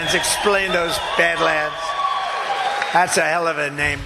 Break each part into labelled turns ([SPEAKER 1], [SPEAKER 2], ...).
[SPEAKER 1] Badlands. Explain those Badlands. That's a hell of a name.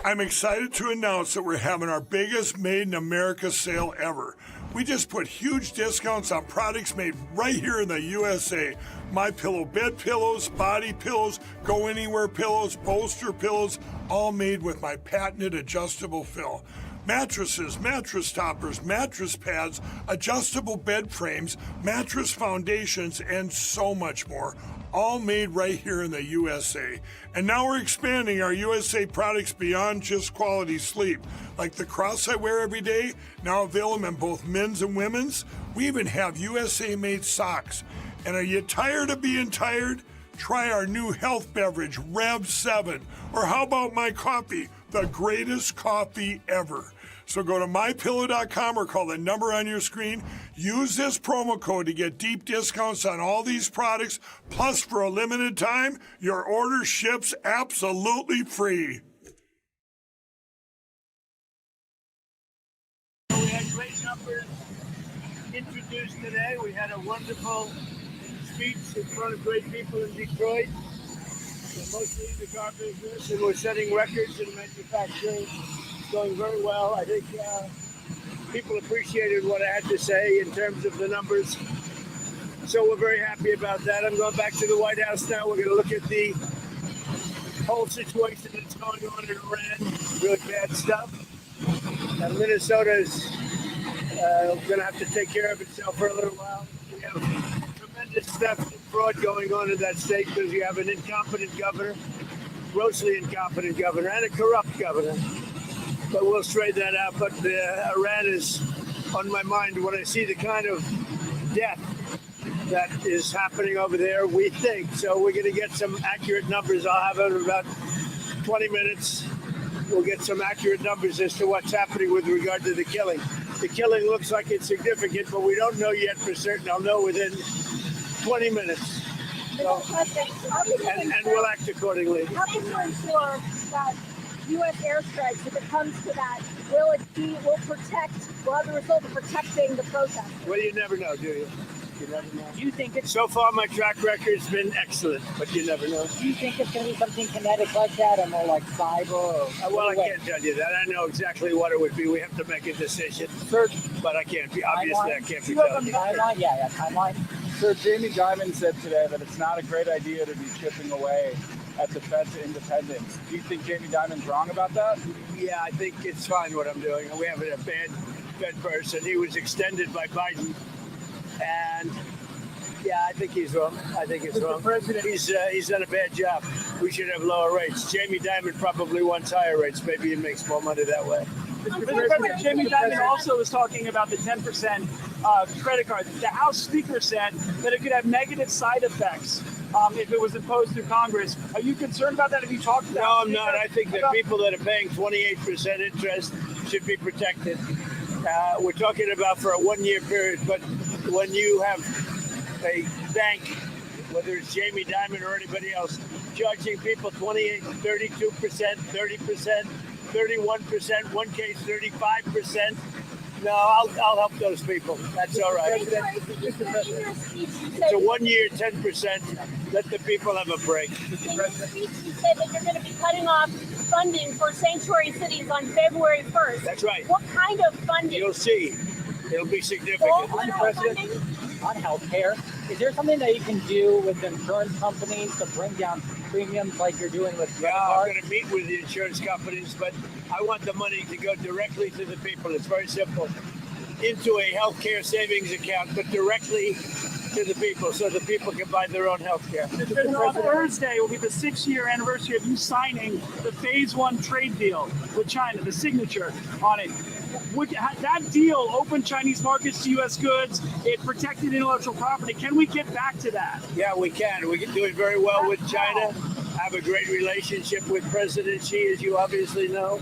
[SPEAKER 2] I'm excited to announce that we're having our biggest Made in America sale ever. We just put huge discounts on products made right here in the USA. My Pillow bed pillows, body pillows, go anywhere pillows, bolster pillows, all made with my patented adjustable fill. Mattresses, mattress toppers, mattress pads, adjustable bed frames, mattress foundations, and so much more. All made right here in the USA. And now we're expanding our USA products beyond just quality sleep. Like the cross I wear every day, now available in both men's and women's. We even have USA-made socks. And are you tired of being tired? Try our new health beverage, Rev 7. Or how about my coffee, the greatest coffee ever. So go to mypillow.com or call the number on your screen. Use this promo code to get deep discounts on all these products. Plus, for a limited time, your order ships absolutely free.
[SPEAKER 3] We had great numbers introduced today. We had a wonderful speech in front of great people in Detroit, mostly in the car business, and we're setting records in manufacturing. Going very well. I think people appreciated what I had to say in terms of the numbers. So we're very happy about that. I'm going back to the White House now. We're going to look at the whole situation that's going on in Iran. Really bad stuff. And Minnesota is going to have to take care of itself for a little while. We have tremendous theft and fraud going on in that state because you have an incompetent governor, grossly incompetent governor, and a corrupt governor. But we'll straighten that out. But Iran is on my mind when I see the kind of death that is happening over there, we think. So we're going to get some accurate numbers. I'll have it in about 20 minutes. We'll get some accurate numbers as to what's happening with regard to the killing. The killing looks like it's significant, but we don't know yet for certain. I'll know within 20 minutes. So, and we'll act accordingly.
[SPEAKER 4] How can you ensure that U.S. airstrikes, if it comes to that, will have the result of protecting the protesters?
[SPEAKER 3] Well, you never know, do you? You never know.
[SPEAKER 5] Do you think it's...
[SPEAKER 3] So far, my track record's been excellent, but you never know.
[SPEAKER 5] Do you think it's going to be something kinetic like that, or more like cyber? Or
[SPEAKER 3] well, I can't tell you that. I know exactly what it would be. We have to make a decision.
[SPEAKER 5] Sir,
[SPEAKER 3] but I can't be. Obviously, I can't be
[SPEAKER 5] telling you. Timeline? Yeah, timeline.
[SPEAKER 6] Sir, Jamie Dimon said today that it's not a great idea to be chipping away at the Fed's independence. Do you think Jamie Dimon's wrong about that?
[SPEAKER 3] Yeah, I think it's fine what I'm doing. We have a bad Fed person. He was extended by Biden. And yeah, I think he's wrong. I think it's wrong. He's done a bad job. We should have lower rates. Jamie Dimon probably wants higher rates. Maybe he makes more money that way.
[SPEAKER 7] Mr. President, Jamie Dimon also was talking about the 10% credit card. The House Speaker said that it could have negative side effects if it was imposed through Congress. Are you concerned about that? Have you talked to that?
[SPEAKER 3] No, I'm not. I think that people that are paying 28% interest should be protected. We're talking about for a one-year period, but when you have a bank, whether it's Jamie Dimon or anybody else, charging people 28%, 32%, 30%, 31%, one case 35%, no, I'll help those people. That's all right. It's a 1 year, 10%. Let the people have a break.
[SPEAKER 4] In your speech, you said that you're going to be cutting off funding for sanctuary cities on February 1st.
[SPEAKER 3] That's right.
[SPEAKER 4] What kind of funding?
[SPEAKER 3] You'll see. It'll be significant.
[SPEAKER 5] On healthcare, is there something that you can do with insurance companies to bring down premiums like you're doing with credit cards?
[SPEAKER 3] I'm going to meet with the insurance companies, but I want the money to go directly to the people. It's very simple. Into a healthcare savings account, but directly to the people so the people can buy their own health care.
[SPEAKER 7] On Thursday will be the 6-year anniversary of you signing the Phase 1 trade deal with China, the signature on it. Would that deal open Chinese markets to U.S. goods? It protected intellectual property. Can we get back to that?
[SPEAKER 3] Yeah, we can. We can do it very well with China. Have a great relationship with President Xi, as you obviously know.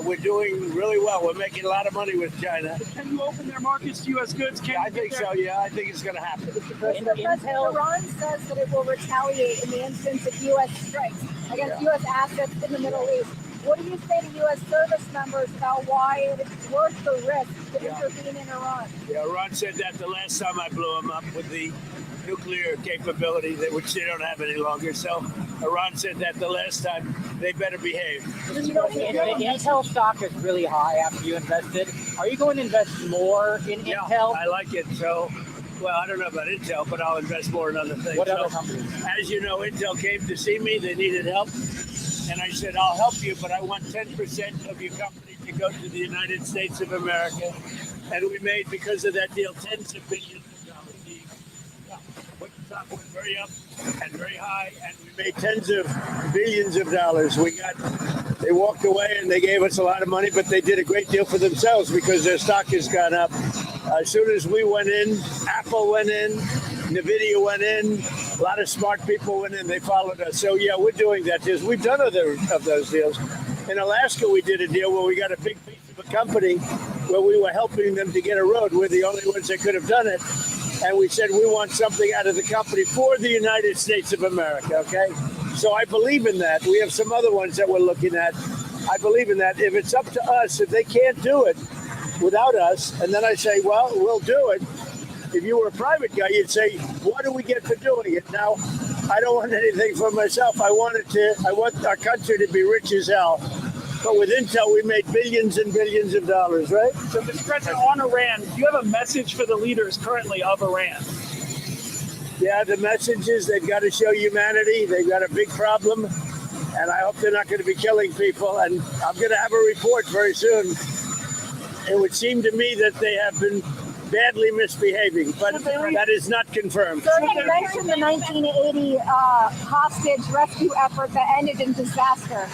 [SPEAKER 3] We're doing really well. We're making a lot of money with China.
[SPEAKER 7] Can you open their markets to U.S. goods?
[SPEAKER 3] I think so, yeah. I think it's going to happen.
[SPEAKER 4] Iran says that it will retaliate in the instance of U.S. strikes against U.S. assets in the Middle East. What do you say to U.S. service members about why it's worth the risk to intervene in Iran?
[SPEAKER 3] Yeah, Iran said that the last time I blew them up with the nuclear capability, which they don't have any longer. So Iran said that the last time. They better behave.
[SPEAKER 5] The Intel stock is really high after you invested. Are you going to invest more in Intel?
[SPEAKER 3] I like it. So, well, I don't know about Intel, but I'll invest more in other things.
[SPEAKER 5] What other companies?
[SPEAKER 3] As you know, Intel came to see me. They needed help. And I said, I'll help you, but I want 10% of your company to go to the United States of America. And we made, because of that deal, tens of billions of dollars. The stock went very up and very high, and we made tens of billions of dollars. They walked away and they gave us a lot of money, but they did a great deal for themselves because their stock has gone up. As soon as we went in, Apple went in, NVIDIA went in, a lot of smart people went in, they followed us. So yeah, we're doing that. We've done other of those deals. In Alaska, we did a deal where we got a big piece of a company where we were helping them to get a road. We're the only ones that could have done it. And we said, we want something out of the company for the United States of America, okay? So I believe in that. We have some other ones that we're looking at. I believe in that. If it's up to us, if they can't do it without us, and then I say, well, we'll do it. If you were a private guy, you'd say, what do we get for doing it? Now, I don't want anything for myself. I want our country to be rich as hell. But with Intel, we made billions and billions of dollars, right?
[SPEAKER 7] So, Mr. President, on Iran, do you have a message for the leaders currently of Iran?
[SPEAKER 3] Yeah, the message is they've got to show humanity. They've got a big problem, and I hope they're not going to be killing people. And I'm going to have a report very soon. It would seem to me that they have been badly misbehaving, but that is not confirmed.
[SPEAKER 4] So you mentioned the 1980 hostage rescue effort that ended in disaster.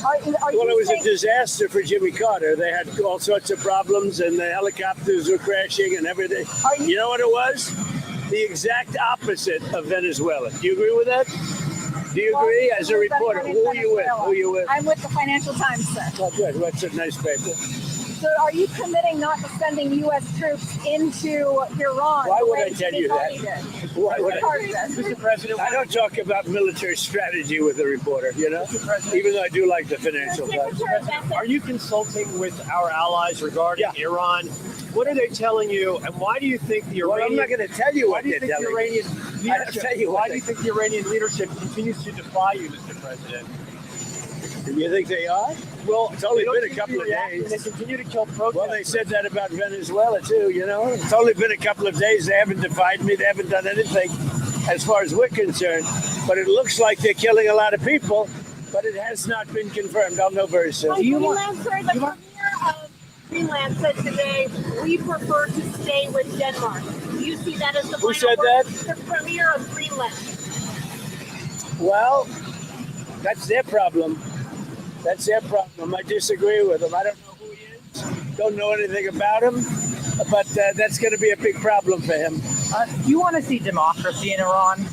[SPEAKER 3] Well, it was a disaster for Jimmy Carter. They had all sorts of problems, and the helicopters were crashing and everything. You know what it was? The exact opposite of Venezuela. Do you agree with that? Do you agree? As a reporter, who are you with? Who are you with?
[SPEAKER 4] I'm with the Financial Times, sir.
[SPEAKER 3] Oh, good. That's a nice paper.
[SPEAKER 4] So are you committing not to sending U.S. troops into Iran?
[SPEAKER 3] Why would I tell you that? Why would
[SPEAKER 7] Mr. President,
[SPEAKER 3] I don't talk about military strategy with a reporter, you know, even though I do like the Financial Times.
[SPEAKER 8] Are you consulting with our allies regarding Iran? What are they telling you, and why do you think the Iranian?
[SPEAKER 3] I'm not going to tell you what they're telling
[SPEAKER 8] Why
[SPEAKER 3] me.
[SPEAKER 8] do you think the Iranian leadership continues to defy you, Mr. President?
[SPEAKER 3] Do you think they are?
[SPEAKER 8] Well,
[SPEAKER 3] it's only been a couple of days.
[SPEAKER 8] They continue to kill protesters.
[SPEAKER 3] Well, they said that about Venezuela, too, you know. It's only been a couple of days. They haven't defied me. They haven't done anything as far as we're concerned. But it looks like they're killing a lot of people, but it has not been confirmed. I'll know very soon.
[SPEAKER 4] Greenland, sir, the premier of Greenland said today, we prefer to stay with Denmark. Do you see that as the final
[SPEAKER 3] Who said
[SPEAKER 4] word?
[SPEAKER 3] that?
[SPEAKER 4] The premier of Greenland.
[SPEAKER 3] Well, that's their problem. That's their problem. I disagree with him. I don't know who he is. Don't know anything about him. But that's going to be a big problem for him.
[SPEAKER 5] Do you want to see democracy in Iran?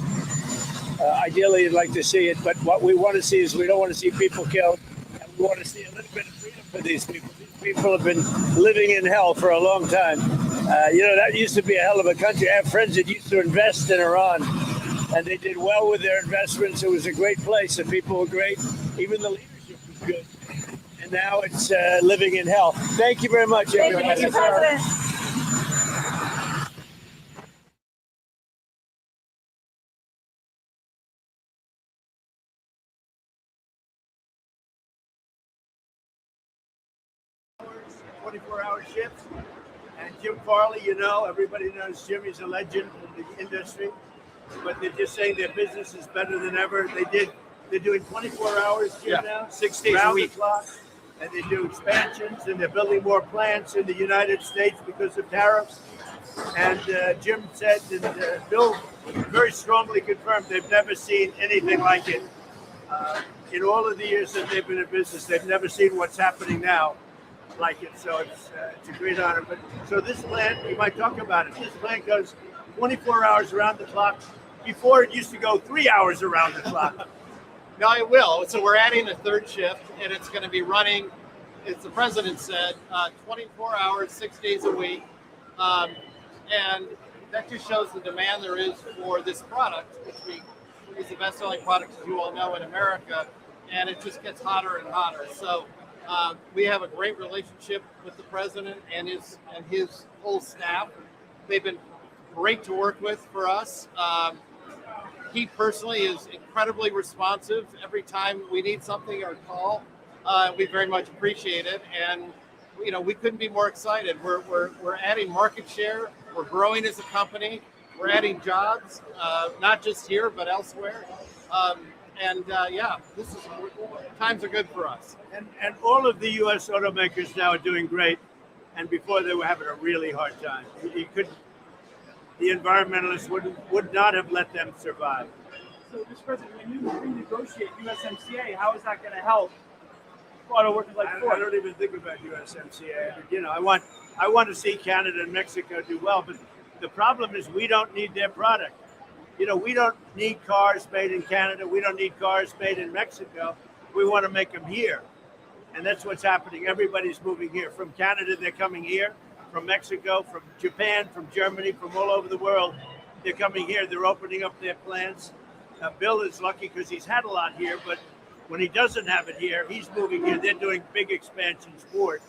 [SPEAKER 3] Ideally, you'd like to see it. But what we want to see is we don't want to see people killed. And we want to see a little bit of freedom for these people. These people have been living in hell for a long time. You know, that used to be a hell of a country. I have friends that used to invest in Iran. And they did well with their investments. It was a great place. The people were great. Even the leadership was good. And now it's living in hell. Thank you very much, everyone.
[SPEAKER 4] Thank you, Mr. President.
[SPEAKER 1] Hour shifts. And Jim Farley, you know, everybody knows Jim. He's a legend in the industry. But they're just saying their business is better than ever. They're doing 24 hours, Jim, now, 6 days a week. And they do expansions, and they're building more plants in the United States because of tariffs. And Jim said, and Bill very strongly confirmed, they've never seen anything like it. In all of the years that they've been in business, they've never seen what's happening now like it. So it's a great honor. But so this plant, you might talk about it. This plant goes 24 hours around the clock. Before it used to go 3 hours around the clock.
[SPEAKER 9] No, it will. So we're adding a third shift, and it's going to be running, as the president said, 24 hours, 6 days a week. And that just shows the demand there is for this product, which is the best-selling product, as you all know, in America. and it just gets hotter and hotter. So we have a great relationship with the president and his whole staff. They've been great to work with for us. He personally is incredibly responsive every time we need something or call. We very much appreciate it, and we couldn't be more excited. We're adding market share. We're growing as a company. We're adding jobs, not just here but elsewhere. Times are good for us.
[SPEAKER 1] And all of the U.S. automakers now are doing great, and before they were having a really hard time. The environmentalists would not have let them survive.
[SPEAKER 7] So, Mr. President, when you renegotiate USMCA, how is that going to help auto workers like Ford?
[SPEAKER 1] I don't even think about USMCA. I want to see Canada and Mexico do well, but the problem is we don't need their product. We don't need cars made in Canada. We don't need cars made in Mexico. We want to make them here. And that's what's happening. Everybody's moving here. From Canada, they're coming here. From Mexico, from Japan, from Germany, from all over the world, they're coming here. They're opening up their plants. Bill is lucky because he's had a lot here, but when he doesn't have it here, he's moving here. They're doing big expansions for it.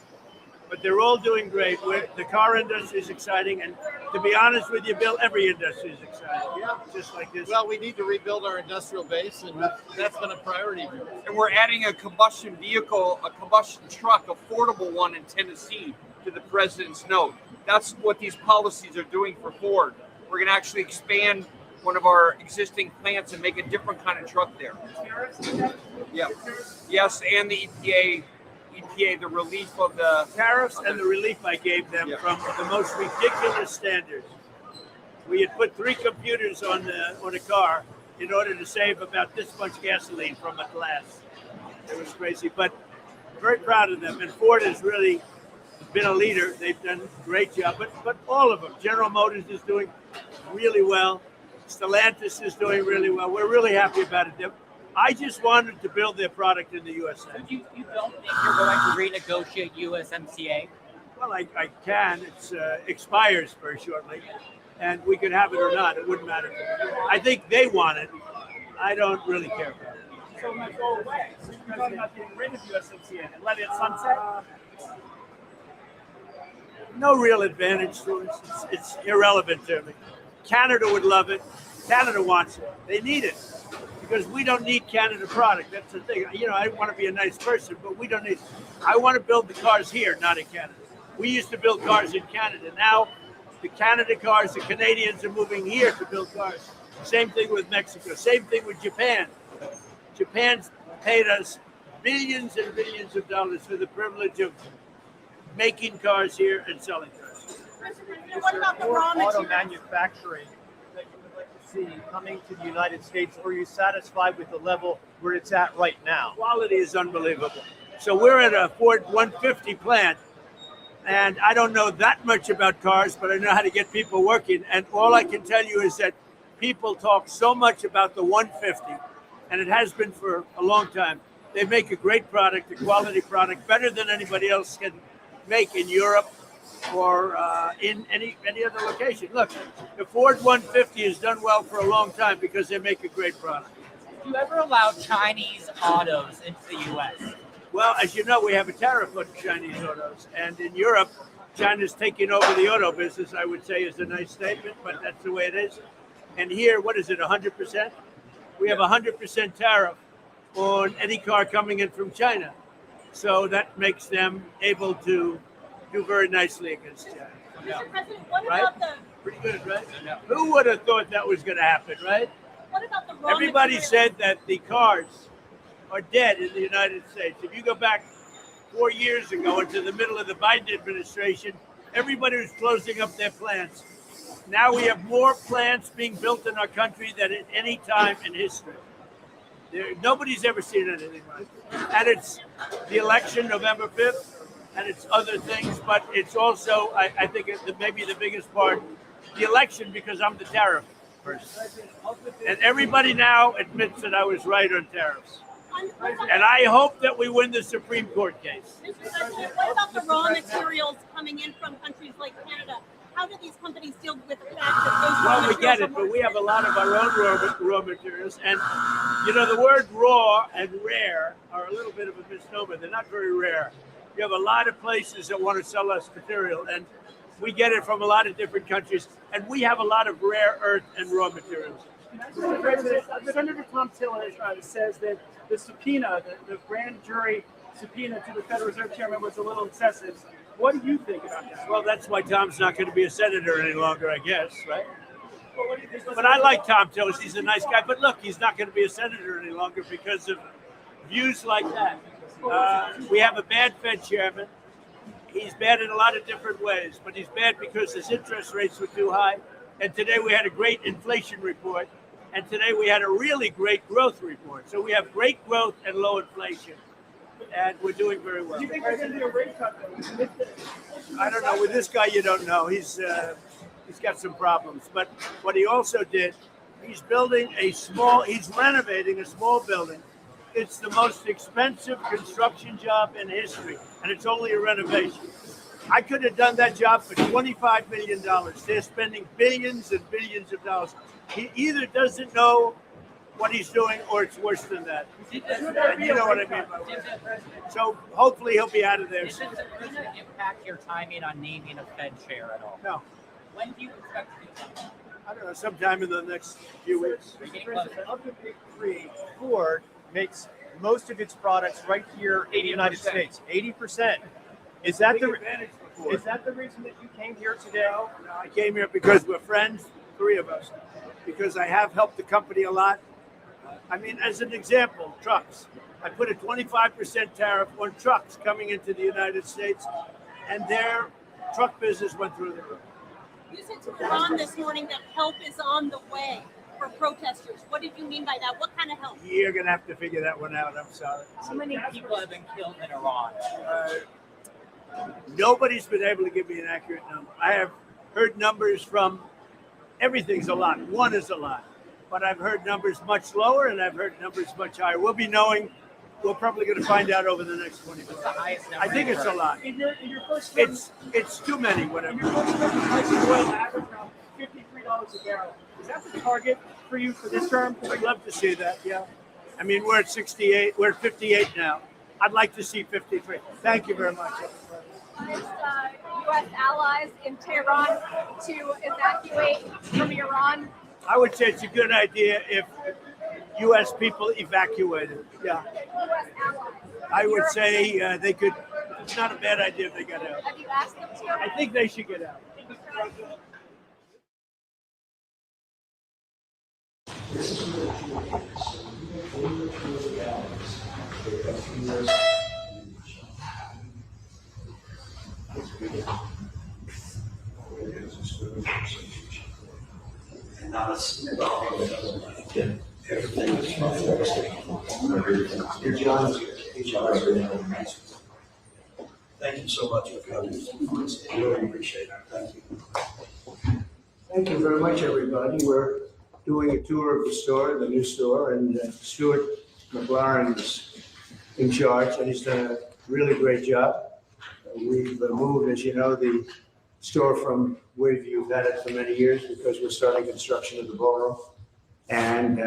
[SPEAKER 1] But they're all doing great. The car industry is exciting, and to be honest with you, Bill, every industry is exciting.
[SPEAKER 9] Yeah,
[SPEAKER 1] just like this.
[SPEAKER 9] Well, we need to rebuild our industrial base, and that's been a priority.
[SPEAKER 10] And we're adding a combustion vehicle, a combustion truck, affordable one in Tennessee to the president's note. That's what these policies are doing for Ford. We're going to actually expand one of our existing plants and make a different kind of truck there. Yeah. Yes, and the EPA, the relief of the
[SPEAKER 1] tariffs and the relief I gave them from the most ridiculous standards. We had put 3 computers on a car in order to save about this much gasoline from a glass. It was crazy, but very proud of them. And Ford has really been a leader. They've done a great job, but all of them. General Motors is doing really well. Stellantis is doing really well. We're really happy about it. I just wanted to build their product in the USA.
[SPEAKER 5] So you don't think you're going to renegotiate USMCA?
[SPEAKER 1] Well, I can. It expires very shortly, and we could have it or not. It wouldn't matter. I think they want it. I don't really care about it.
[SPEAKER 7] So it might go away. So you're talking about getting rid of USMCA and let it sunset?
[SPEAKER 1] No real advantage to us. It's irrelevant to me. Canada would love it. Canada wants it. They need it because we don't need Canada product. That's the thing. I want to be a nice person, but we don't need it. I want to build the cars here, not in Canada. We used to build cars in Canada. Now the Canada cars, the Canadians are moving here to build cars. Same thing with Mexico. Same thing with Japan. Japan's paid us billions and billions of dollars for the privilege of making cars here and selling cars.
[SPEAKER 8] What about the raw auto manufacturing that you would like to see coming to the United States, or are you satisfied with the level where it's at right now?
[SPEAKER 1] Quality is unbelievable. So we're at a Ford 150 plant, and I don't know that much about cars, but I know how to get people working. And all I can tell you is that people talk so much about the 150, and it has been for a long time. They make a great product, a quality product, better than anybody else can make in Europe or in any other location. Look, the Ford 150 has done well for a long time because they make a great product.
[SPEAKER 5] Do you ever allow Chinese autos into the U.S.?
[SPEAKER 1] Well, as you know, we have a tariff on Chinese autos. And in Europe, China's taking over the auto business, I would say is a nice statement, but that's the way it is. And here, what is it, 100%? We have 100% tariff on any car coming in from China. So that makes them able to do very nicely against China.
[SPEAKER 4] Mr. President, what
[SPEAKER 1] Right?
[SPEAKER 4] about the
[SPEAKER 1] Pretty good, right? Yeah. Who would have thought that was going to happen, right?
[SPEAKER 4] what about the raw
[SPEAKER 1] Everybody
[SPEAKER 4] materials?
[SPEAKER 1] said that the cars are dead in the United States. If you go back 4 years ago into the middle of the Biden administration, everybody was closing up their plants. Now we have more plants being built in our country than at any time in history. Nobody's ever seen anything like it. And it's the election November 5th, and it's other things, but it's also, I think, maybe the biggest part, the election, because I'm the tariff person. And everybody now admits that I was right on tariffs. And I hope that we win the Supreme Court case.
[SPEAKER 4] Mr. President, what about the raw materials coming in from countries like Canada
[SPEAKER 11] how do these companies deal with the fact that those
[SPEAKER 3] Well, we
[SPEAKER 11] materials
[SPEAKER 3] get
[SPEAKER 11] are
[SPEAKER 3] it, but
[SPEAKER 11] more
[SPEAKER 3] we have a lot of
[SPEAKER 11] expensive?
[SPEAKER 3] our own raw materials. And, you know, the word raw and rare are a little bit of a misnomer. They're not very rare. You have a lot of places that want to sell us material, and we get it from a lot of different countries. And we have a lot of rare earth and raw materials.
[SPEAKER 7] Senator Tom Tillis says that the subpoena, the grand jury subpoena to the Federal Reserve Chairman was a little excessive. What do you think about that?
[SPEAKER 3] Well, that's why Tom's not going to be a senator any longer, I guess, right? But I like Tom Tillis. He's a nice guy. But look, he's not going to be a senator any longer because of views like that. We have a bad Fed chairman. He's bad in a lot of different ways, but he's bad because his interest rates were too high. And today we had a great inflation report. And today we had a really great growth report. So we have great growth and low inflation. And we're doing very well.
[SPEAKER 7] Do you think there's going to be a rate cut, though?
[SPEAKER 3] I don't know. With this guy, you don't know. He's got some problems. But what he also did, he's renovating a small building. It's the most expensive construction job in history, and it's only a renovation. I could have done that job for $25 million. They're spending billions and billions of dollars. He either doesn't know what he's doing, or it's worse than that. And you know what I mean by that. So hopefully he'll be out of there
[SPEAKER 5] Does
[SPEAKER 3] soon.
[SPEAKER 5] the president impact your timing on naming a Fed chair at all?
[SPEAKER 3] No,
[SPEAKER 5] When do you expect to do that?
[SPEAKER 3] I don't know, sometime in the next few weeks.
[SPEAKER 8] Of the big three, Ford makes most of its products right here in the United States. 80%. Is that the reason that you came here today?
[SPEAKER 3] No, I came here because we're friends, three of us, because I have helped the company a lot. I mean, as an example, trucks. I put a 25% tariff on trucks coming into the United States, and their truck business went through the roof.
[SPEAKER 11] You said to Iran this morning that help is on the way for protesters. What did you mean by that? What kind of help?
[SPEAKER 3] You're going to have to figure that one out. I'm sorry.
[SPEAKER 5] How many people have been killed in Iran?
[SPEAKER 3] Nobody's been able to give me an accurate number. I have heard numbers from everything's a lot. One is a lot. But I've heard numbers much lower, and I've heard numbers much higher. We'll be knowing. We're probably going to find out over the next 20 minutes. I think it's a lot.
[SPEAKER 7] In your first term,
[SPEAKER 3] It's too many,
[SPEAKER 7] in
[SPEAKER 3] whatever.
[SPEAKER 7] your first term, the price of oil averaged around $53 a barrel. Is that the target for you for this term?
[SPEAKER 3] I'd love to see that, yeah. I mean, we're at 68. We're at 58 now. I'd like to see 53. Thank you very much.
[SPEAKER 4] U.S. allies in Tehran to evacuate from Iran?
[SPEAKER 3] I would say it's a good idea if U.S. people evacuated. Yeah.
[SPEAKER 4] U.S. allies.
[SPEAKER 3] I would say they could. It's not a bad idea if they got out.
[SPEAKER 4] Have you asked them to?
[SPEAKER 3] I think they should get out.
[SPEAKER 12] Thank you so much for coming. Really appreciate it. Thank you. Thank you very much, everybody. We're doing a tour of the store, the new store, and Stuart McLaren is in charge, and he's done a really great job. We've moved, as you know, the store from where you've had it for many years because we're starting construction of the ballroom. And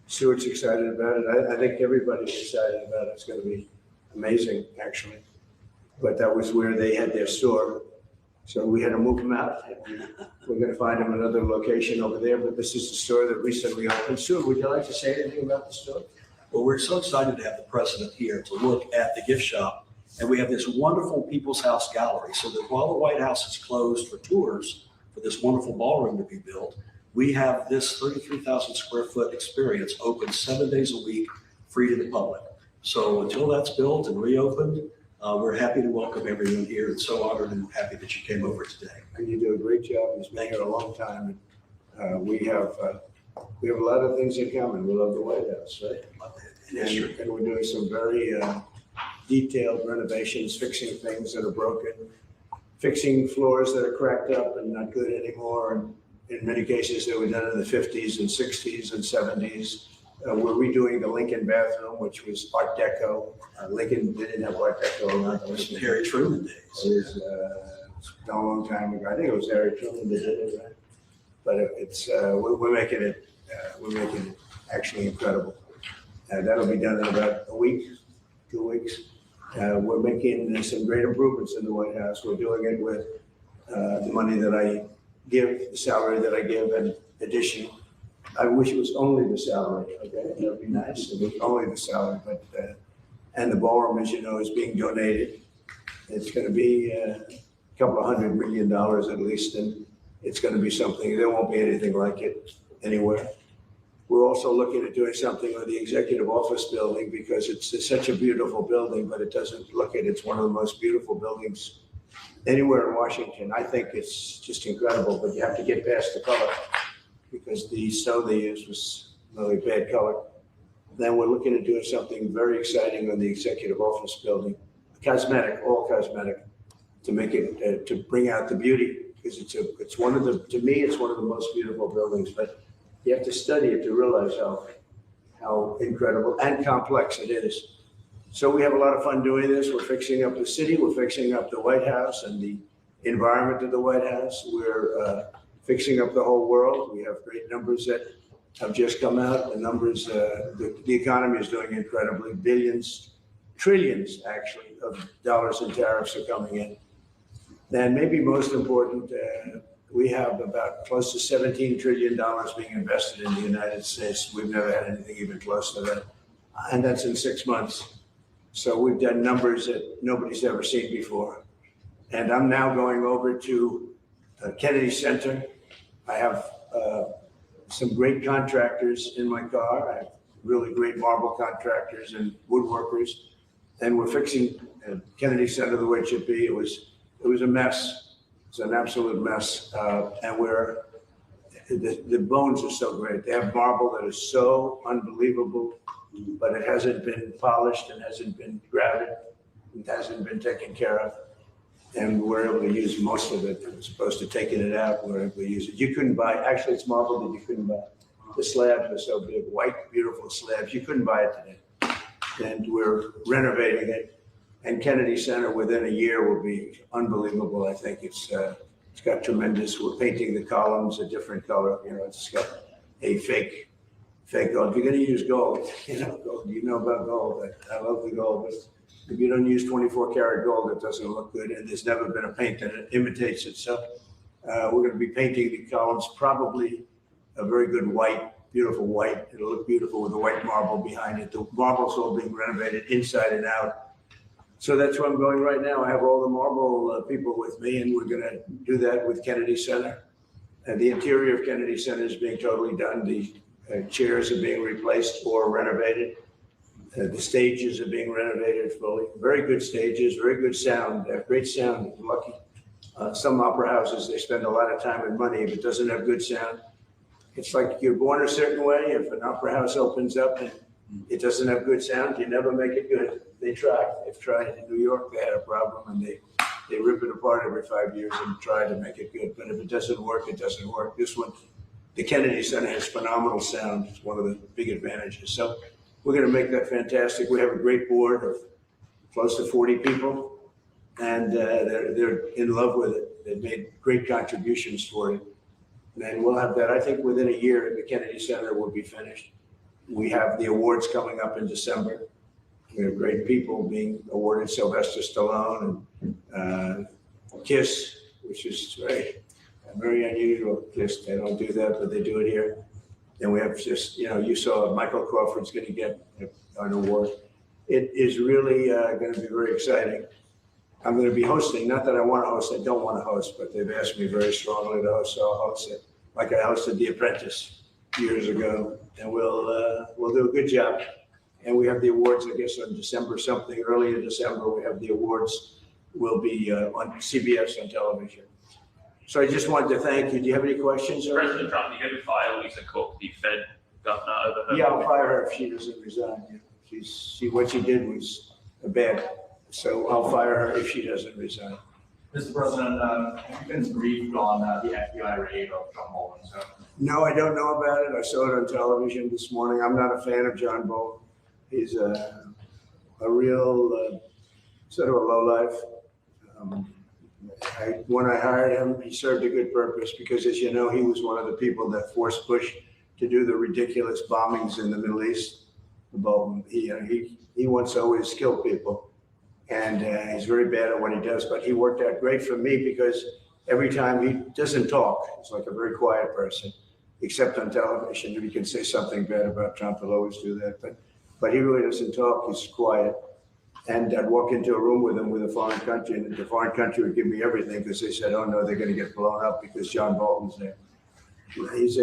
[SPEAKER 12] Stuart's excited about it. I think everybody's excited about it. It's going to be amazing, actually. But that was where they had their store. So we had to move them out. We're going to find them another location over there. But this is the store that recently opened. Stuart, would you like to say anything about the store?
[SPEAKER 13] Well, we're so excited to have the president here to look at the gift shop. And we have this wonderful People's House gallery. So that while the White House is closed for tours for this wonderful ballroom to be built, we have this 33,000 square foot experience open 7 days a week, free to the public. So until that's built and reopened, we're happy to welcome everyone here and so honored and happy that you came over today.
[SPEAKER 12] And you do a great job. He's been here a long time. We have a lot of things in common. We love the White House, right? And we're doing some very detailed renovations, fixing things that are broken, fixing floors that are cracked up and not good anymore. And in many cases, they were done in the 50s and 60s and 70s. We're redoing the Lincoln bathroom, which was Art Deco. Lincoln didn't have Art Deco around.
[SPEAKER 13] It was Harry Truman days.
[SPEAKER 12] It was It's done a long time ago. I think it was Harry Truman that did it, right? But we're making it actually incredible. That'll be done in about a week, 2 weeks. We're making some great improvements in the White House. We're doing it with the money that I give, the salary that I give, and addition. I wish it was only the salary, okay? That would be nice, if it was only the salary, but, and the ballroom, as you know, is being donated. It's gonna be a couple of $100 million at least, and it's gonna be something, there won't be anything like it anywhere. We're also looking at doing something with the executive office building because it's such a beautiful building, but it doesn't look it. It's one of the most beautiful buildings anywhere in Washington. I think it's just incredible, but you have to get past the color because the stone they used was really bad color. Then we're looking at doing something very exciting on the executive office building, cosmetic, all cosmetic, to make it, to bring out the beauty because it's one of the, to me, it's one of the most beautiful buildings, but you have to study it to realize how incredible and complex it is. So we have a lot of fun doing this. We're fixing up the city. We're fixing up the White House and the environment of the White House. We're fixing up the whole world. We have great numbers that have just come out. The numbers, the economy is doing incredibly. Billions, trillions actually of dollars in tariffs are coming in. And maybe most important, we have about close to $17 trillion being invested in the United States. We've never had anything even close to that. And that's in 6 months. So we've done numbers that nobody's ever seen before. And I'm now going over to Kennedy Center. I have some great contractors in my car. I have really great marble contractors and woodworkers. And we're fixing Kennedy Center the way it should be. It was a mess. It's an absolute mess, and the bones are so great. They have marble that is so unbelievable, but it hasn't been polished and hasn't been grouted. It hasn't been taken care of, and we're able to use most of it as opposed to taking it out. We're able to use it. You couldn't buy, actually it's marble that you couldn't buy. The slabs are so big, white, beautiful slabs. You couldn't buy it today, and we're renovating it. And Kennedy Center within a year will be unbelievable. I think it's got tremendous. We're painting the columns a different color. You know, it's got a fake gold. If you're going to use gold, gold. You know about gold. I love the gold, but if you don't use 24 karat gold, it doesn't look good. And there's never been a paint that imitates it. So we're going to be painting the columns probably a very good white, beautiful white. It'll look beautiful with the white marble behind it. The marble's all being renovated inside and out. So that's where I'm going right now. I have all the marble people with me, and we're going to do that with Kennedy Center. And the interior of Kennedy Center is being totally done. The chairs are being replaced or renovated. The stages are being renovated fully. Very good stages, very good sound, great sound. Lucky. Some opera houses, they spend a lot of time and money if it doesn't have good sound. It's like you're born a certain way. If an opera house opens up and it doesn't have good sound, you never make it good. They've tried in New York, they had a problem and they rip it apart every 5 years and try to make it good. But if it doesn't work, it doesn't work. This one, the Kennedy Center has phenomenal sound. It's one of the big advantages. So we're going to make that fantastic. We have a great board of close to 40 people, and they're in love with it. They've made great contributions for it. And then we'll have that, I think within a year, the Kennedy Center will be finished. We have the awards coming up in December. We have great people being awarded, Sylvester Stallone and KISS, which is very unusual. KISS, they don't do that, but they do it here. And we have just, you saw Michael Crawford's going to get an award. It is really going to be very exciting. I'm going to be hosting, not that I want to host, I don't want to host, but they've asked me very strongly to host, so I'll host it. Like I hosted The Apprentice years ago, and we'll do a good job. And we have the awards, I guess, on December something, early in December, we have the awards will be on CBS on television. So I just wanted to thank you. Do you have any questions?
[SPEAKER 14] President Trump, you going to fire Lisa Cook, the Fed governor, over her?
[SPEAKER 12] Yeah, I'll fire her if she doesn't resign. What she did was bad. So I'll fire her if she doesn't resign.
[SPEAKER 15] Mr. President, have you been briefed on the FBI raid of John Bolton?
[SPEAKER 12] No, I don't know about it. I saw it on television this morning. I'm not a fan of John Bolton. He's a real sort of a lowlife. When I hired him, he served a good purpose because, as you know, he was one of the people that forced Bush to do the ridiculous bombings in the Middle East. He wants to always kill people, and he's very bad at what he does. But he worked out great for me because every time he doesn't talk, he's like a very quiet person, except on television. If he can say something bad about Trump, he'll always do that. But he really doesn't talk. He's quiet. And I'd walk into a room with him with a foreign country, and the foreign country would give me everything because they said, oh no, they're going to get blown up because John Bolton's there. He's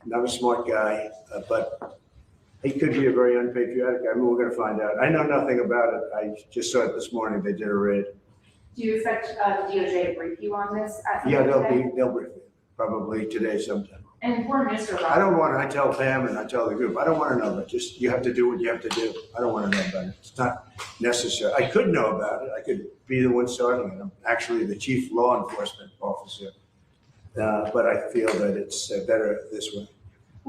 [SPEAKER 12] not a smart guy, but he could be a very unpatriotic guy. I mean, we're going to find out. I know nothing about it. I just saw it this morning. They did a raid.
[SPEAKER 16] Do you expect the DOJ to brief you on this?
[SPEAKER 12] Yeah, they'll brief me probably today sometime.
[SPEAKER 16] And former Minister,
[SPEAKER 12] I don't want to. I tell Pam and I tell the group. I don't want to know, but just you have to do what you have to do. I don't want to know about it. It's not necessary. I could know about it. I could be the one starting it. I'm actually the chief law enforcement officer, but I feel that it's better this way.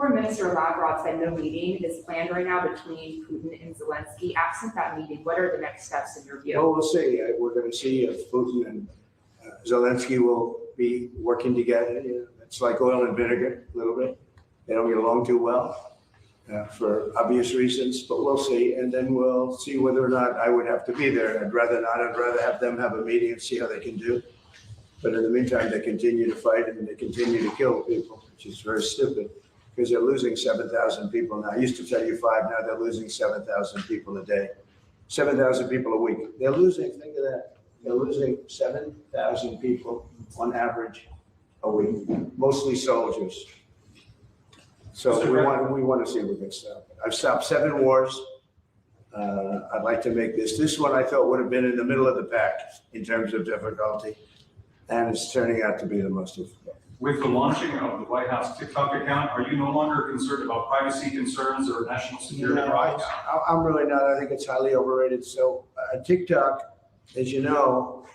[SPEAKER 16] former Minister Lavrov said no meeting is planned right now between Putin and Zelensky. Absent that meeting, what are the next steps in your view?
[SPEAKER 12] Well, we'll see. We're going to see if Putin and Zelensky will be working together. It's like oil and vinegar a little bit. They don't get along too well for obvious reasons, but we'll see. And then we'll see whether or not I would have to be there. I'd rather not. I'd rather have them have a meeting and see how they can do. But in the meantime, they continue to fight and they continue to kill people, which is very stupid because they're losing 7,000 people now. I used to tell you 5, now they're losing 7,000 people a day. 7,000 people a week. They're losing, think of that. They're losing 7,000 people on average a week, mostly soldiers. So we want to see if we can stop it. I've stopped 7 wars. I'd like to make this one I thought would have been in the middle of the pack in terms of difficulty, and it's turning out to be the most difficult.
[SPEAKER 17] With the launching of the White House TikTok account, are you no longer concerned about privacy concerns or national security?
[SPEAKER 12] No, I'm really not. I think it's highly overrated. So TikTok, as you know,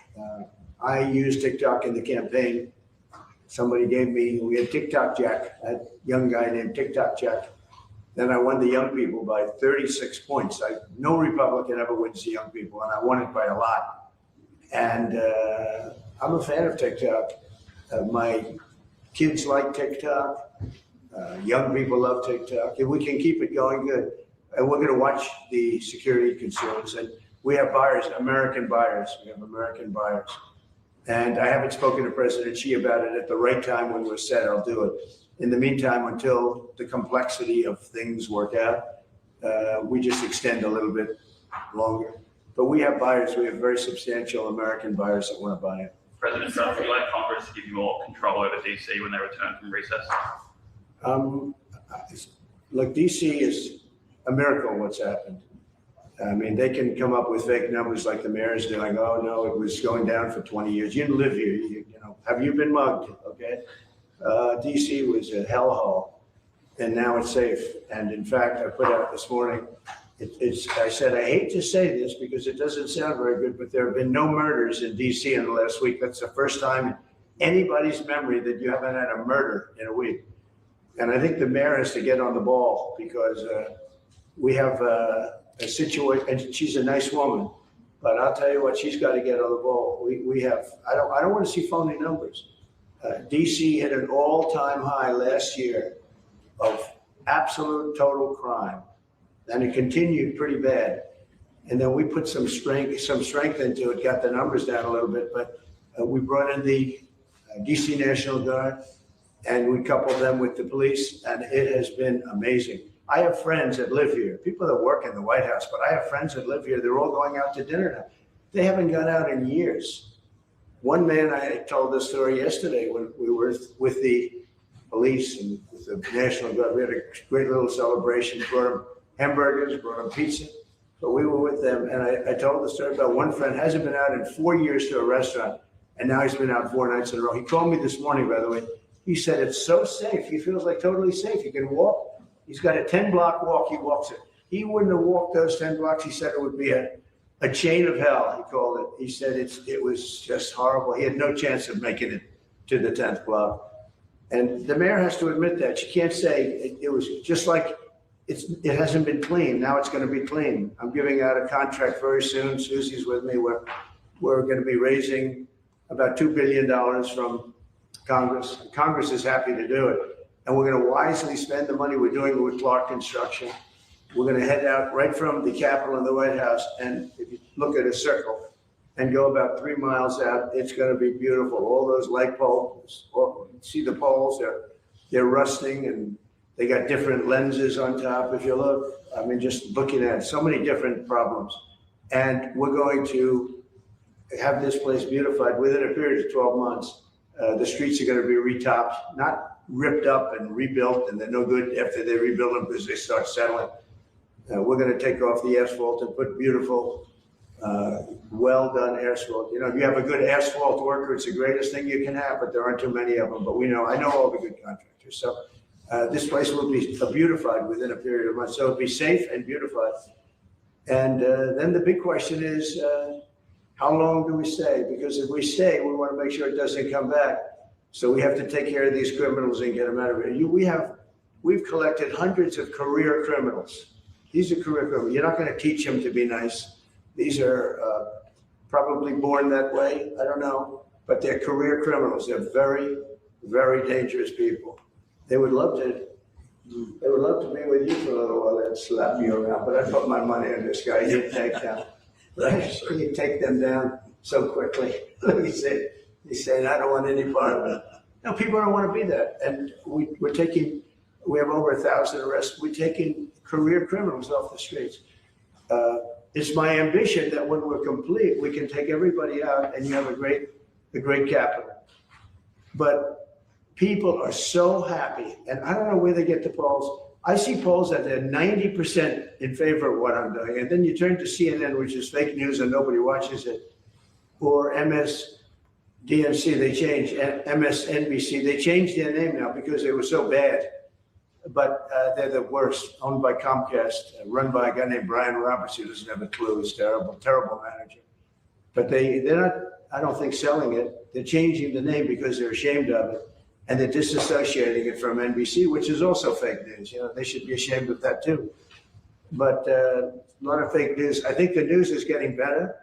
[SPEAKER 12] I used TikTok in the campaign. Somebody gave me, we had TikTok Jack, a young guy named TikTok Jack. Then I won the young people by 36 points. No Republican ever wins the young people, and I won it by a lot. And I'm a fan of TikTok. My kids like TikTok. Young people love TikTok. If we can keep it going, good. And we're going to watch the security concerns. And we have buyers, American buyers. We have American buyers. And I haven't spoken to President Xi about it. At the right time when we're set, I'll do it. In the meantime, until the complexity of things work out, we just extend a little bit longer. But we have buyers. We have very substantial American buyers that want to buy it.
[SPEAKER 14] President Trump, would you like Congress to give you more control over DC when they return from recess?
[SPEAKER 12] Look, DC is a miracle what's happened. I mean, they can come up with fake numbers like the mayor's doing. Oh, no, it was going down for 20 years. You didn't live here. You know, have you been mugged? Okay. DC was a hellhole, and now it's safe. And in fact, I put out this morning, I said, I hate to say this because it doesn't sound very good, but there have been no murders in DC in the last week. That's the first time in anybody's memory that you haven't had a murder in a week. And I think the mayor has to get on the ball because we have a situation, and she's a nice woman, but I'll tell you what, she's got to get on the ball. We have, I don't want to see phony numbers. DC hit an all-time high last year of absolute total crime. And it continued pretty bad. And then we put some strength into it, got the numbers down a little bit, but we brought in the DC National Guard and we coupled them with the police, and it has been amazing. I have friends that live here, people that work in the White House, but I have friends that live here. They're all going out to dinner now. They haven't gone out in years. One man, I told this story yesterday when we were with the police and with the National Guard. We had a great little celebration, brought them hamburgers, brought them pizza. But we were with them, and I told the story about one friend hasn't been out in 4 years to a restaurant, and now he's been out 4 nights in a row. He called me this morning, by the way. He said it's so safe. He feels like totally safe. He can walk. He's got a 10-block walk. He walks it. He wouldn't have walked those 10 blocks. He said it would be a chain of hell, he called it. He said it was just horrible. He had no chance of making it to the 10th block. And the mayor has to admit that. She can't say it was just like it hasn't been clean. Now it's going to be clean. I'm giving out a contract very soon. Susie's with me. We're going to be raising about $2 billion from Congress. Congress is happy to do it. And we're going to wisely spend the money we're doing with Clark Construction. We're going to head out right from the Capitol and the White House. And if you look at a circle and go about 3 miles out, it's going to be beautiful. All those light poles, see the poles, they're rusting and they got different lenses on top. If you look, I mean, just looking at so many different problems. And we're going to have this place beautified within a period of 12 months. The streets are going to be retopped, not ripped up and rebuilt, and they're no good after they rebuild them because they start settling. We're going to take off the asphalt and put beautiful, well-done asphalt. You know, if you have a good asphalt worker, it's the greatest thing you can have, but there aren't too many of them. But I know all the good contractors. So this place will be beautified within a period of months. So it'll be safe and beautified. And then the big question is, how long do we stay? Because if we stay, we want to make sure it doesn't come back. So we have to take care of these criminals and get them out of here. We've collected hundreds of career criminals. These are career criminals. You're not going to teach them to be nice. These are probably born that way. I don't know, but they're career criminals. They're very, very dangerous people. They would love to be with you for a little while. They'd slap you around, but I put my money on this guy. He'd take them. He'd take them down so quickly. He's saying, I don't want any part of it. No, people don't want to be that. And we have over 1,000 arrests. We're taking career criminals off the streets. It's my ambition that when we're complete, we can take everybody out and you have a great capital. But people are so happy, and I don't know where they get the polls. I see polls that they're 90% in favor of what I'm doing. And then you turn to CNN, which is fake news and nobody watches it, or MSDNC, they changed, MSNBC, they changed their name now because they were so bad. But they're the worst, owned by Comcast, run by a guy named Brian Roberts, who doesn't have a clue. He's terrible, terrible manager. But they're not, I don't think, selling it. They're changing the name because they're ashamed of it. And they're disassociating it from NBC, which is also fake news. You know, they should be ashamed of that too. But a lot of fake news. I think the news is getting better.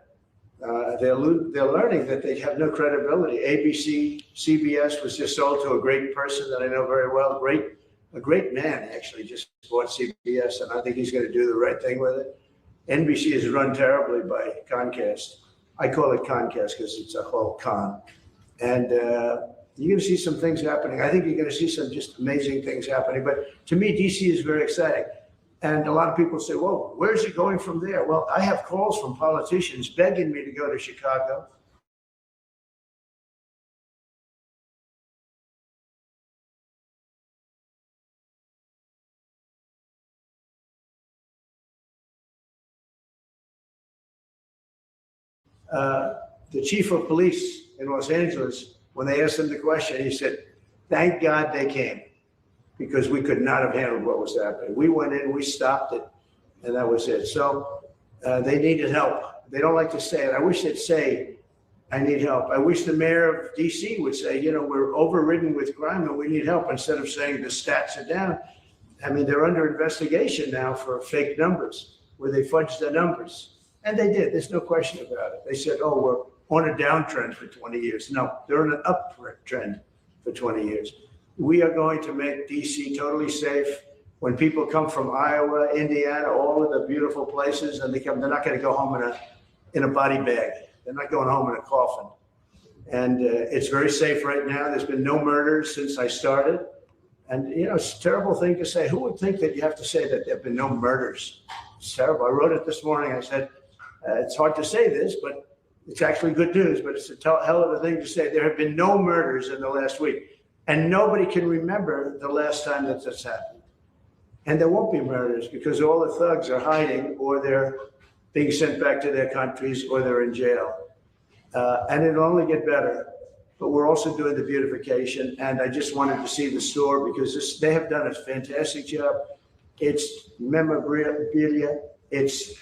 [SPEAKER 12] They're learning that they have no credibility. ABC, CBS was just sold to a great person that I know very well. A great man actually just bought CBS, and I think he's going to do the right thing with it. NBC is run terribly by Comcast. I call it Comcast because it's a whole con. And you're going to see some things happening. I think you're going to see some just amazing things happening. But to me, DC is very exciting. And a lot of people say, well, where's it going from there? Well, I have calls from politicians begging me to go to Chicago. The chief of police in Los Angeles, when they asked him the question, he said, thank God they came, because we could not have handled what was happening. We went in, we stopped it, and that was it. So they needed help. They don't like to say it. I wish they'd say, I need help. I wish the mayor of DC would say, you know, we're overridden with crime and we need help, instead of saying the stats are down. I mean, they're under investigation now for fake numbers, where they fudged the numbers. And they did. There's no question about it. They said, oh, we're on a downtrend for 20 years. No, they're on an uptrend for 20 years. We are going to make DC totally safe. When people come from Iowa, Indiana, all of the beautiful places, and they're not going to go home in a body bag. They're not going home in a coffin. And it's very safe right now. There's been no murders since I started. And, you know, it's a terrible thing to say. Who would think that you have to say that there have been no murders? It's terrible. I wrote it this morning. I said, it's hard to say this, but it's actually good news, but it's a hell of a thing to say. There have been no murders in the last week, and nobody can remember the last time that this happened. And there won't be murders because all the thugs are hiding, or they're being sent back to their countries, or they're in jail. And it'll only get better. But we're also doing the beautification, and I just wanted to see the store because they have done a fantastic job. It's memorabilia. It's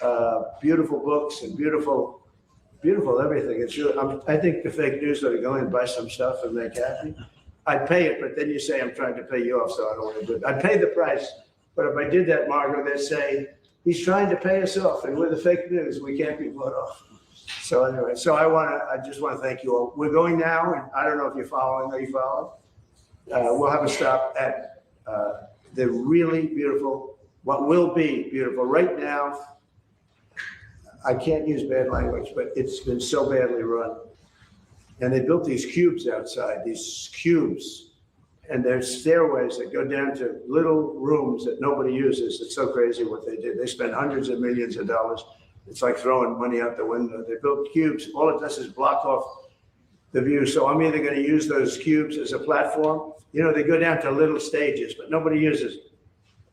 [SPEAKER 12] beautiful books and beautiful everything. It's really, I think the fake news ought to go in and buy some stuff and make happy. I'd pay it, but then you say I'm trying to pay you off, so I don't want to do it. I'd pay the price, but if I did that, Margaret, they'd say, he's trying to pay us off, and with the fake news, we can't be bought off. So anyway, I just want to thank you all. We're going now, and I don't know if you're following. Are you following? We'll have a stop at the really beautiful, what will be beautiful. Right now, I can't use bad language, but it's been so badly run. And they built these cubes outside, and there's stairways that go down to little rooms that nobody uses. It's so crazy what they did. They spent hundreds of millions of dollars. It's like throwing money out the window. They built cubes. All it does is block off the view. So I'm either going to use those cubes as a platform. You know, they go down to little stages, but nobody uses it.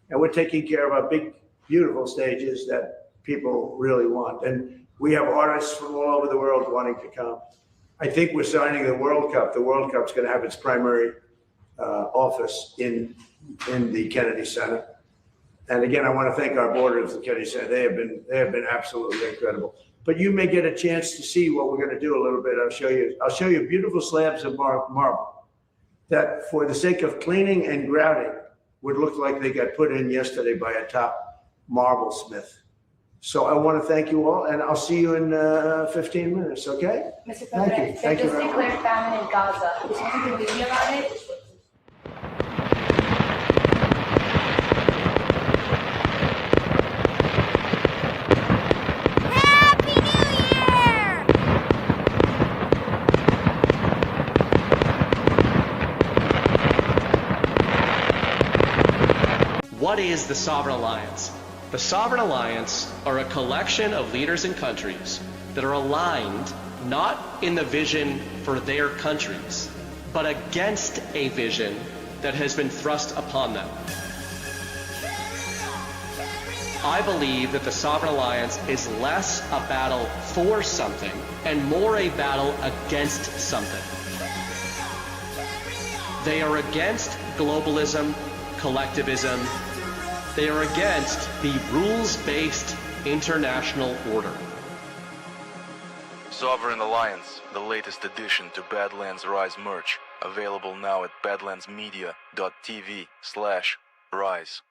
[SPEAKER 12] And we're taking care of our big, beautiful stages that people really want. And we have artists from all over the world wanting to come. I think we're signing the World Cup. The World Cup's going to have its primary office in the Kennedy Center. And again, I want to thank our board of the Kennedy Center. They have been absolutely incredible. But you may get a chance to see what we're going to do a little bit. I'll show you beautiful slabs of marble that, for the sake of cleaning and grouting, would look like they got put in yesterday by a top marble smith. So I want to thank you all, and I'll see you in 15 minutes, okay?
[SPEAKER 16] Mr. President,
[SPEAKER 12] Thank you. Thank you
[SPEAKER 16] they just
[SPEAKER 12] very much.
[SPEAKER 16] declared famine in Gaza. Is there something we can do about it?
[SPEAKER 18] What is the Sovereign Alliance? The Sovereign Alliance are a collection of leaders and countries that are aligned not in the vision for their countries, but against a vision that has been thrust upon them. I believe that the Sovereign Alliance is less a battle for something and more a battle against something. They are against globalism, collectivism. They are against the rules-based international order.
[SPEAKER 19] Sovereign Alliance, the latest addition to Badlands Rise merch, available now at badlandsmedia.tv/rise.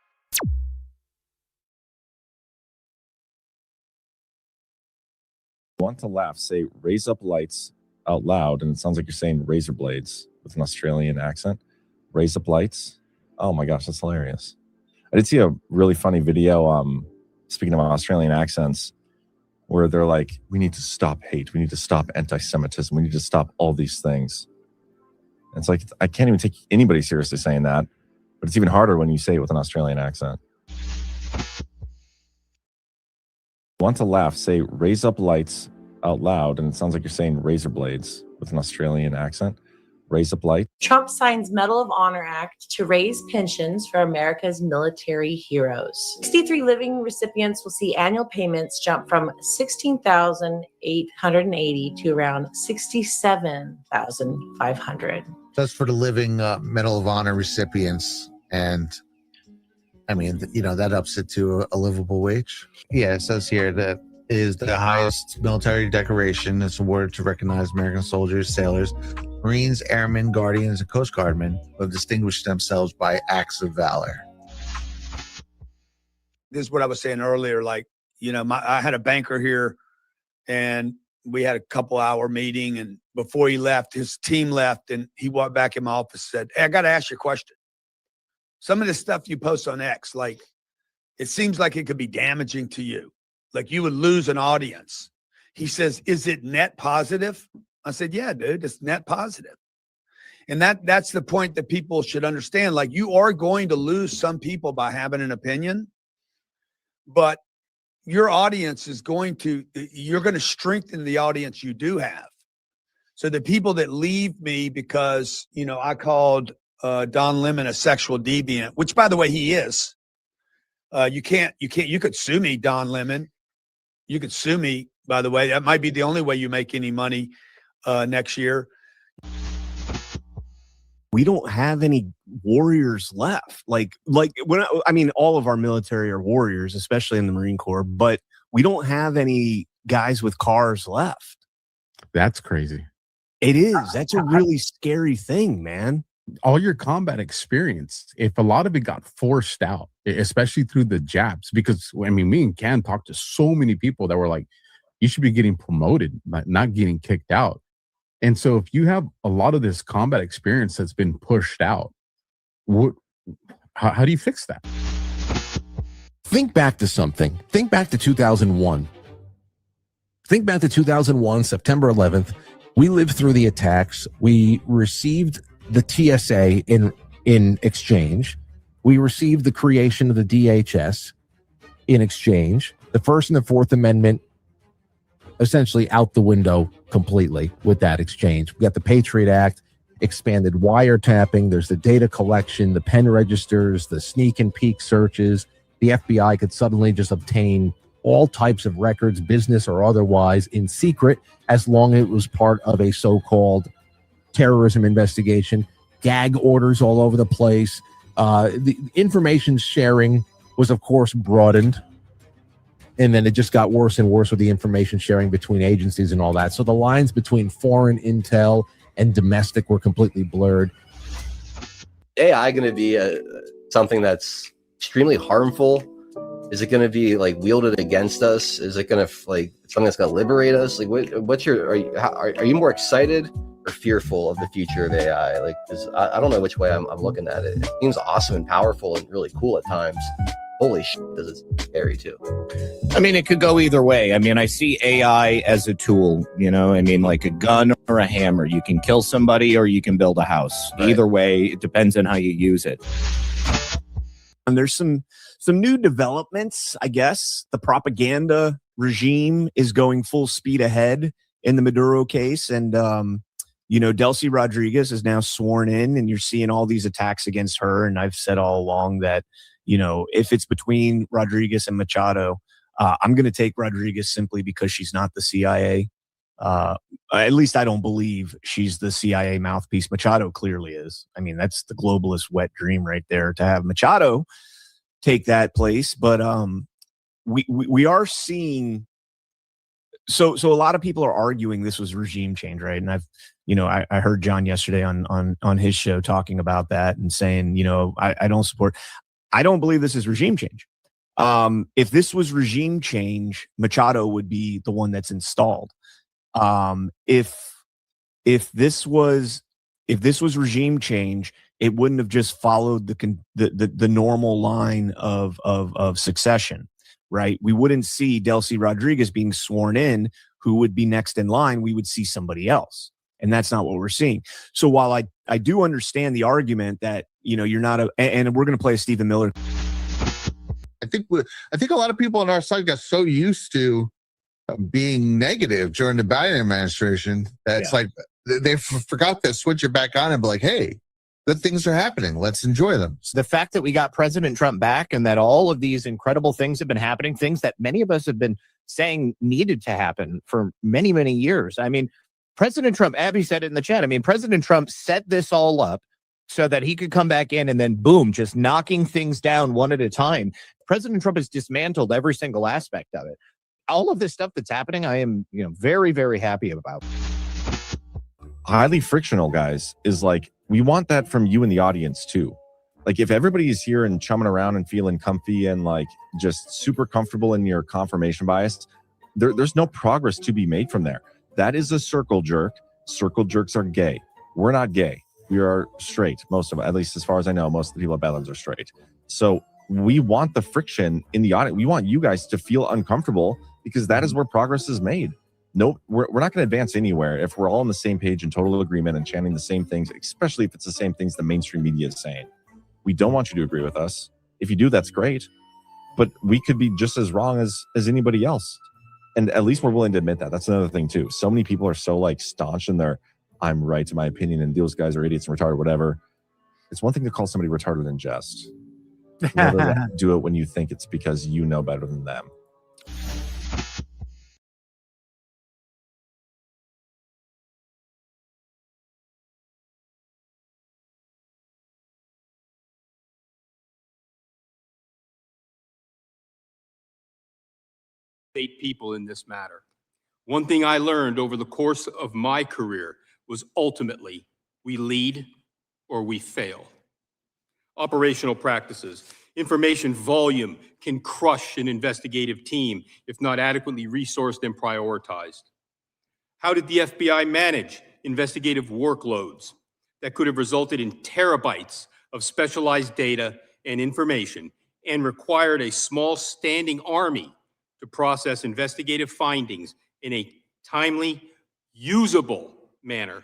[SPEAKER 20] Want to laugh, say raise up lights out loud, and it sounds like you're saying razor blades with an Australian accent. Raise up lights. Oh my gosh, that's hilarious. I did see a really funny video, speaking of Australian accents, where they're like, we need to stop hate. We need to stop anti-Semitism. We need to stop all these things. And it's like, I can't even take anybody seriously saying that, but it's even harder when you say it with an Australian accent. Want to laugh, say raise up lights out loud, and it sounds like you're saying razor blades with an Australian accent. Raise up lights.
[SPEAKER 21] Trump signs Medal of Honor Act to raise pensions for America's military heroes. 63 living recipients will see annual payments jump from $16,880 to around $67,500.
[SPEAKER 22] That's for the living Medal of Honor recipients. And I mean, you know, that ups it to a livable wage. Yeah, it says here that is the highest military decoration. It's awarded to recognize American soldiers, sailors, Marines, airmen, guardians, and Coast Guardmen who have distinguished themselves by acts of valor.
[SPEAKER 23] This is what I was saying earlier. Like, you know, I had a banker here and we had a couple-hour meeting, and before he left, his team left, and he walked back in my office and said, hey, I got to ask you a question. Some of the stuff you post on X, like, it seems like it could be damaging to you. Like you would lose an audience. He says, is it net positive? I said, yeah, dude, it's net positive. And that's the point that people should understand. Like, you are going to lose some people by having an opinion, but your audience is you're going to strengthen the audience you do have. So the people that leave me because, you know, I called Don Lemon a sexual deviant, which by the way, he is. You could sue me, Don Lemon. You could sue me, by the way. That might be the only way you make any money next year.
[SPEAKER 24] We don't have any warriors left. Like when I mean, all of our military are warriors, especially in the Marine Corps, but we don't have any guys with cars left.
[SPEAKER 25] That's crazy.
[SPEAKER 24] It is. That's a really scary thing, man.
[SPEAKER 25] All your combat experience, if a lot of it got forced out, especially through the jabs, because I mean, me and Ken talked to so many people that were like, you should be getting promoted, but not getting kicked out. And so if you have a lot of this combat experience that's been pushed out, how do you fix that?
[SPEAKER 1] Think back to something. Think back to 2001. Think back to 2001, September 11th. We lived through the attacks. We received the TSA in exchange. We received the creation of the DHS in exchange. The First and the Fourth Amendment essentially out the window completely with that exchange. We got the Patriot Act, expanded wiretapping. There's the data collection, the pen registers, the sneak and peek searches. The FBI could suddenly just obtain all types of records, business or otherwise, in secret, as long as it was part of a so-called terrorism investigation. Gag orders all over the place. The information sharing was, of course, broadened. And then it just got worse and worse with the information sharing between agencies and all that. So the lines between foreign intel and domestic were completely blurred.
[SPEAKER 2] AI going to be something that's extremely harmful? Is it going to be like wielded against us? Is it going to like something that's going to liberate us? Like, what's your? Are you more excited or fearful of the future of AI? Like, I don't know which way I'm looking at it. It seems awesome and powerful and really cool at times. Holy shit, does it scary too?
[SPEAKER 6] I mean, it could go either way. I mean, I see AI as a tool, you know, I mean, like a gun or a hammer. You can kill somebody or you can build a house. Right. Either way, it depends on how you use it.
[SPEAKER 24] And there's some new developments, I guess. The propaganda regime is going full speed ahead in the Maduro case. And, you know, Delcy Rodriguez is now sworn in, and you're seeing all these attacks against her. And I've said all along that, you know, if it's between Rodriguez and Machado, I'm going to take Rodriguez simply because she's not the CIA. At least I don't believe she's the CIA mouthpiece. Machado clearly is. I mean, that's the globalist wet dream right there, to have Machado take that place. But we are seeing. So a lot of people are arguing this was regime change, right? And I heard John yesterday on his show talking about that and saying, you know, I don't support. I don't believe this is regime change. If this was regime change, Machado would be the one that's installed. If this was regime change, it wouldn't have just followed the normal line of succession, right? We wouldn't see Delcy Rodriguez being sworn in. Who would be next in line? We would see somebody else. And that's not what we're seeing. So while I do understand the argument that, you know, you're not and we're going to play a Stephen Miller.
[SPEAKER 22] I think a lot of people on our side got so used to being negative during the Biden administration that it's like they forgot to switch it back on and be like, hey, good things are happening. Let's enjoy them.
[SPEAKER 6] The fact that we got President Trump back and that all of these incredible things have been happening, things that many of us have been saying needed to happen for many, many years. I mean, President Trump, Abby said it in the chat. I mean, President Trump set this all up so that he could come back in and then boom, just knocking things down one at a time. President Trump has dismantled every single aspect of it. All of this stuff that's happening, I am, you know, very, very happy about.
[SPEAKER 20] Highly frictional, guys, is like, we want that from you in the audience too. Like, if everybody is here and chumming around and feeling comfy and like just super comfortable in your confirmation bias, there's no progress to be made from there. That is a circle jerk. Circle jerks are gay. We're not gay. We are straight. Most of, at least as far as I know, most of the people at Badlands are straight. So we want the friction in the audience. We want you guys to feel uncomfortable because that is where progress is made. No, we're not going to advance anywhere if we're all on the same page in total agreement and chanting the same things, especially if it's the same things the mainstream media is saying. We don't want you to agree with us. If you do, that's great. But we could be just as wrong as anybody else. And at least we're willing to admit that. That's another thing too. So many people are so like staunch in their I'm right in my opinion and those guys are idiots and retarded, whatever. It's one thing to call somebody retarded in jest. Do it when you think it's because you know better than them.
[SPEAKER 9] People in this matter. One thing I learned over the course of my career was ultimately we lead or we fail. Operational practices. Information volume can crush an investigative team if not adequately resourced and prioritized. How did the FBI manage investigative workloads that could have resulted in terabytes of specialized data and information and required a small standing army to process investigative findings in a timely, usable manner?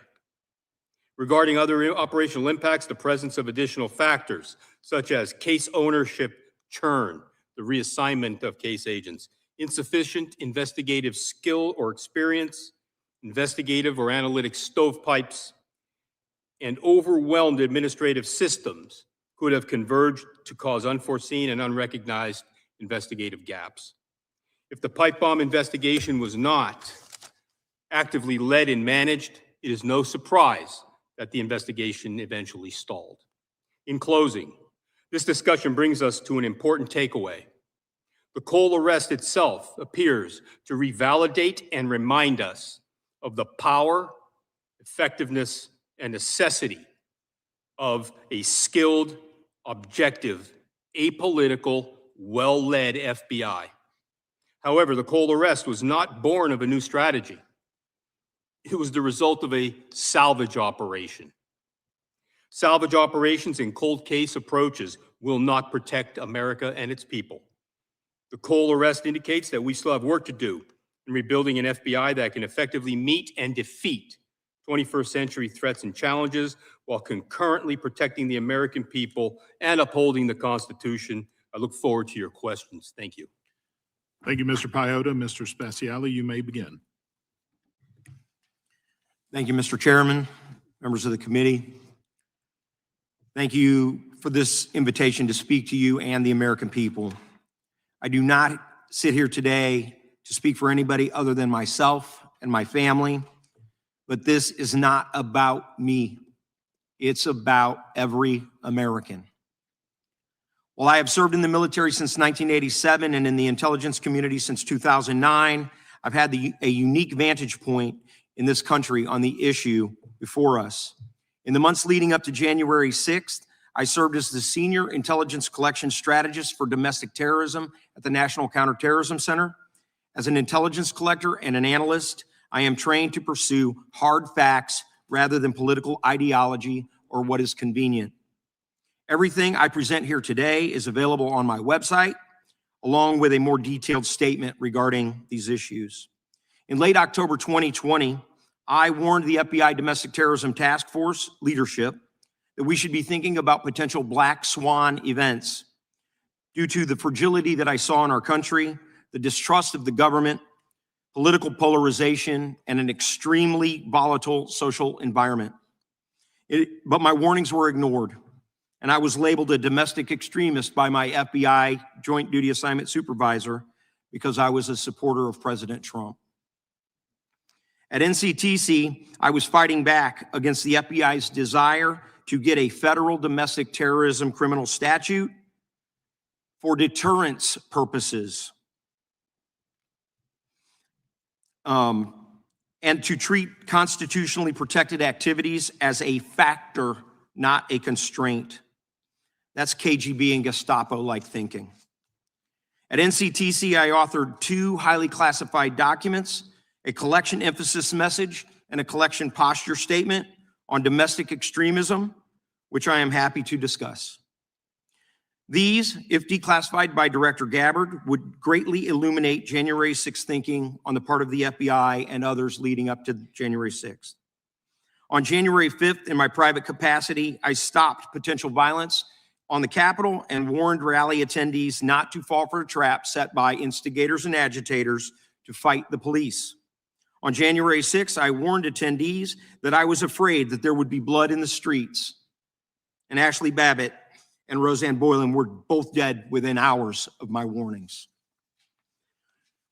[SPEAKER 9] Regarding other operational impacts, the presence of additional factors, such as case ownership churn, the reassignment of case agents, insufficient investigative skill or experience, investigative or analytic stovepipes, and overwhelmed administrative systems could have converged to cause unforeseen and unrecognized investigative gaps. If the pipe bomb investigation was not actively led and managed, it is no surprise that the investigation eventually stalled. In closing, this discussion brings us to an important takeaway. The Cole arrest itself appears to revalidate and remind us of the power, effectiveness, and necessity of a skilled, objective, apolitical, well-led FBI. However, the Cole arrest was not born of a new strategy. It was the result of a salvage operation. Salvage operations and cold case approaches will not protect America and its people. The Cole arrest indicates that we still have work to do in rebuilding an FBI that can effectively meet and defeat 21st century threats and challenges while concurrently protecting the American people and upholding the Constitution. I look forward to your questions. Thank you.
[SPEAKER 5] Thank you, Mr. Piotta. Mr. Spaziale, you may begin.
[SPEAKER 24] Thank you, Mr. Chairman, members of the committee. Thank you for this invitation to speak to you and the American people. I do not sit here today to speak for anybody other than myself and my family, but this is not about me. It's about every American. While I have served in the military since 1987 and in the intelligence community since 2009, I've had a unique vantage point in this country on the issue before us. In the months leading up to January 6th, I served as the Senior Intelligence Collection Strategist for Domestic Terrorism at the National Counterterrorism Center. As an intelligence collector and an analyst, I am trained to pursue hard facts rather than political ideology or what is convenient. Everything I present here today is available on my website, along with a more detailed statement regarding these issues. In late October 2020, I warned the FBI Domestic Terrorism Task Force leadership that we should be thinking about potential black swan events due to the fragility that I saw in our country, the distrust of the government, political polarization, and an extremely volatile social environment. But my warnings were ignored, and I was labeled a domestic extremist by my FBI Joint Duty Assignment Supervisor because I was a supporter of President Trump. At NCTC, I was fighting back against the FBI's desire to get a federal domestic terrorism criminal statute for deterrence purposes, and to treat constitutionally protected activities as a factor, not a constraint. That's KGB and Gestapo-like thinking. At NCTC, I authored 2 highly classified documents, a collection emphasis message and a collection posture statement on domestic extremism, which I am happy to discuss. These, if declassified by Director Gabbard, would greatly illuminate January 6th thinking on the part of the FBI and others leading up to January 6th. On January 5th, in my private capacity, I stopped potential violence on the Capitol and warned rally attendees not to fall for a trap set by instigators and agitators to fight the police. On January 6th, I warned attendees that I was afraid that there would be blood in the streets. And Ashley Babbitt and Roseanne Boylan were both dead within hours of my warnings.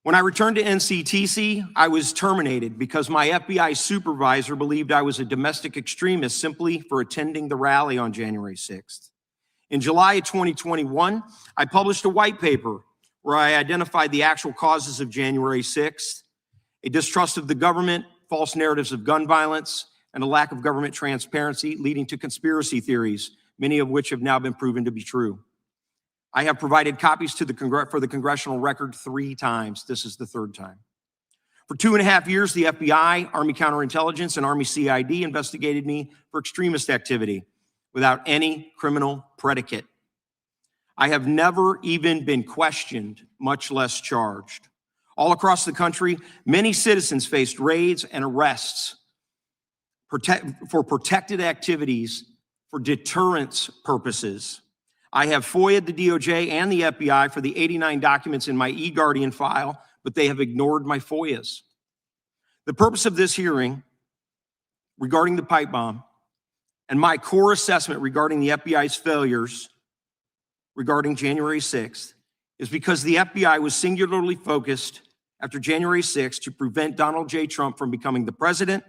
[SPEAKER 24] When I returned to NCTC, I was terminated because my FBI supervisor believed I was a domestic extremist simply for attending the rally on January 6th. In July of 2021, I published a white paper where I identified the actual causes of January 6th, a distrust of the government, false narratives of gun violence, and a lack of government transparency leading to conspiracy theories, many of which have now been proven to be true.
[SPEAKER 4] I have provided copies to for the congressional record 3 times. This is the 3rd time. For 2.5 years, the FBI, Army Counterintelligence, and Army CID investigated me for extremist activity without any criminal predicate. I have never even been questioned, much less charged. All across the country, many citizens faced raids and arrests for protected activities for deterrence purposes. I have FOIA'd the DOJ and the FBI for the 89 documents in my eGuardian file, but they have ignored my FOIAs. The purpose of this hearing regarding the pipe bomb and my core assessment regarding the FBI's failures regarding January 6th is because the FBI was singularly focused after January 6th to prevent Donald J. Trump from becoming the president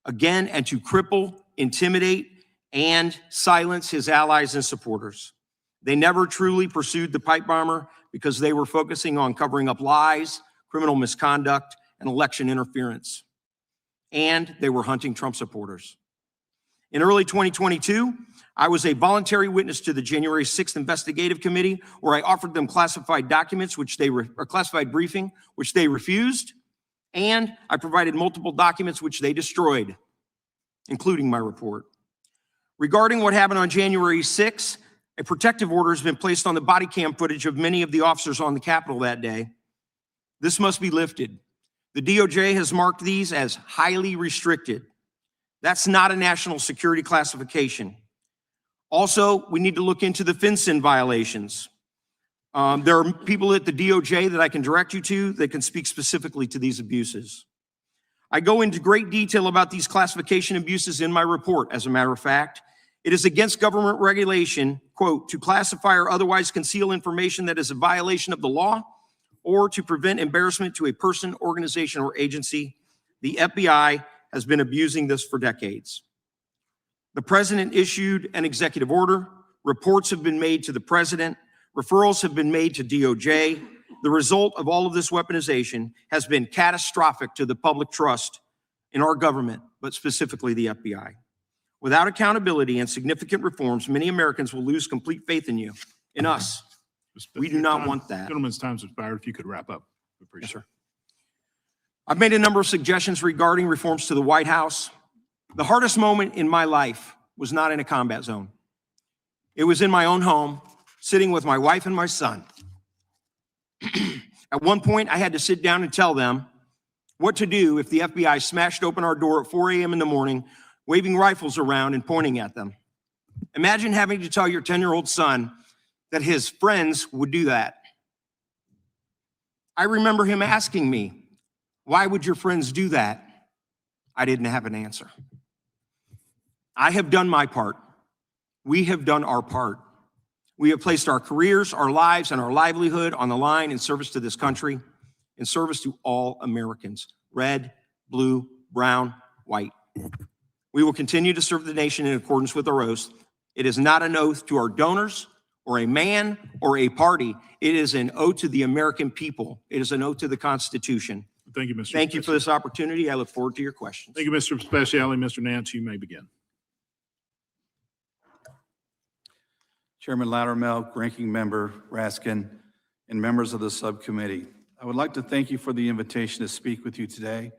[SPEAKER 4] again and to cripple, intimidate, and silence his allies and supporters. They never truly pursued the pipe bomber because they were focusing on covering up lies, criminal misconduct, and election interference. And they were hunting Trump supporters. In early 2022, I was a voluntary witness to the January 6th investigative committee where I offered them classified documents, or classified briefing, which they refused. And I provided multiple documents which they destroyed, including my report. Regarding what happened on January 6th, a protective order has been placed on the body cam footage of many of the officers on the Capitol that day. This must be lifted. The DOJ has marked these as highly restricted. That's not a national security classification. Also, we need to look into the FinCEN violations. There are people at the DOJ that I can direct you to that can speak specifically to these abuses. I go into great detail about these classification abuses in my report. As a matter of fact, it is against government regulation, quote, to classify or otherwise conceal information that is a violation of the law or to prevent embarrassment to a person, organization, or agency. The FBI has been abusing this for decades. The president issued an executive order. Reports have been made to the president. Referrals have been made to DOJ. The result of all of this weaponization has been catastrophic to the public trust in our government, but specifically the FBI. Without accountability and significant reforms, many Americans will lose complete faith in you, in us. We do not want that.
[SPEAKER 5] Gentleman's time's expired. If you could wrap up.
[SPEAKER 4] Yes, sir. I've made a number of suggestions regarding reforms to the White House. The hardest moment in my life was not in a combat zone. It was in my own home, sitting with my wife and my son. At one point, I had to sit down and tell them what to do if the FBI smashed open our door at 4 a.m. in the morning, waving rifles around and pointing at them. Imagine having to tell your 10-year-old son that his friends would do that. I remember him asking me, "Why would your friends do that?" I didn't have an answer. I have done my part. We have done our part. We have placed our careers, our lives, and our livelihood on the line in service to this country, in service to all Americans, red, blue, brown, white. We will continue to serve the nation in accordance with our oath. It is not an oath to our donors or a man or a party. It is an oath to the American people. It is an oath to the Constitution.
[SPEAKER 5] Thank you, Mr.
[SPEAKER 4] Thank you for this opportunity. I look forward to your questions.
[SPEAKER 5] Thank you, Mr. Speciale. Mr. Nance, you may begin.
[SPEAKER 7] Chairman Loudermilk, Ranking Member Raskin, and members of the subcommittee. I would like to thank you for the invitation to speak with you today.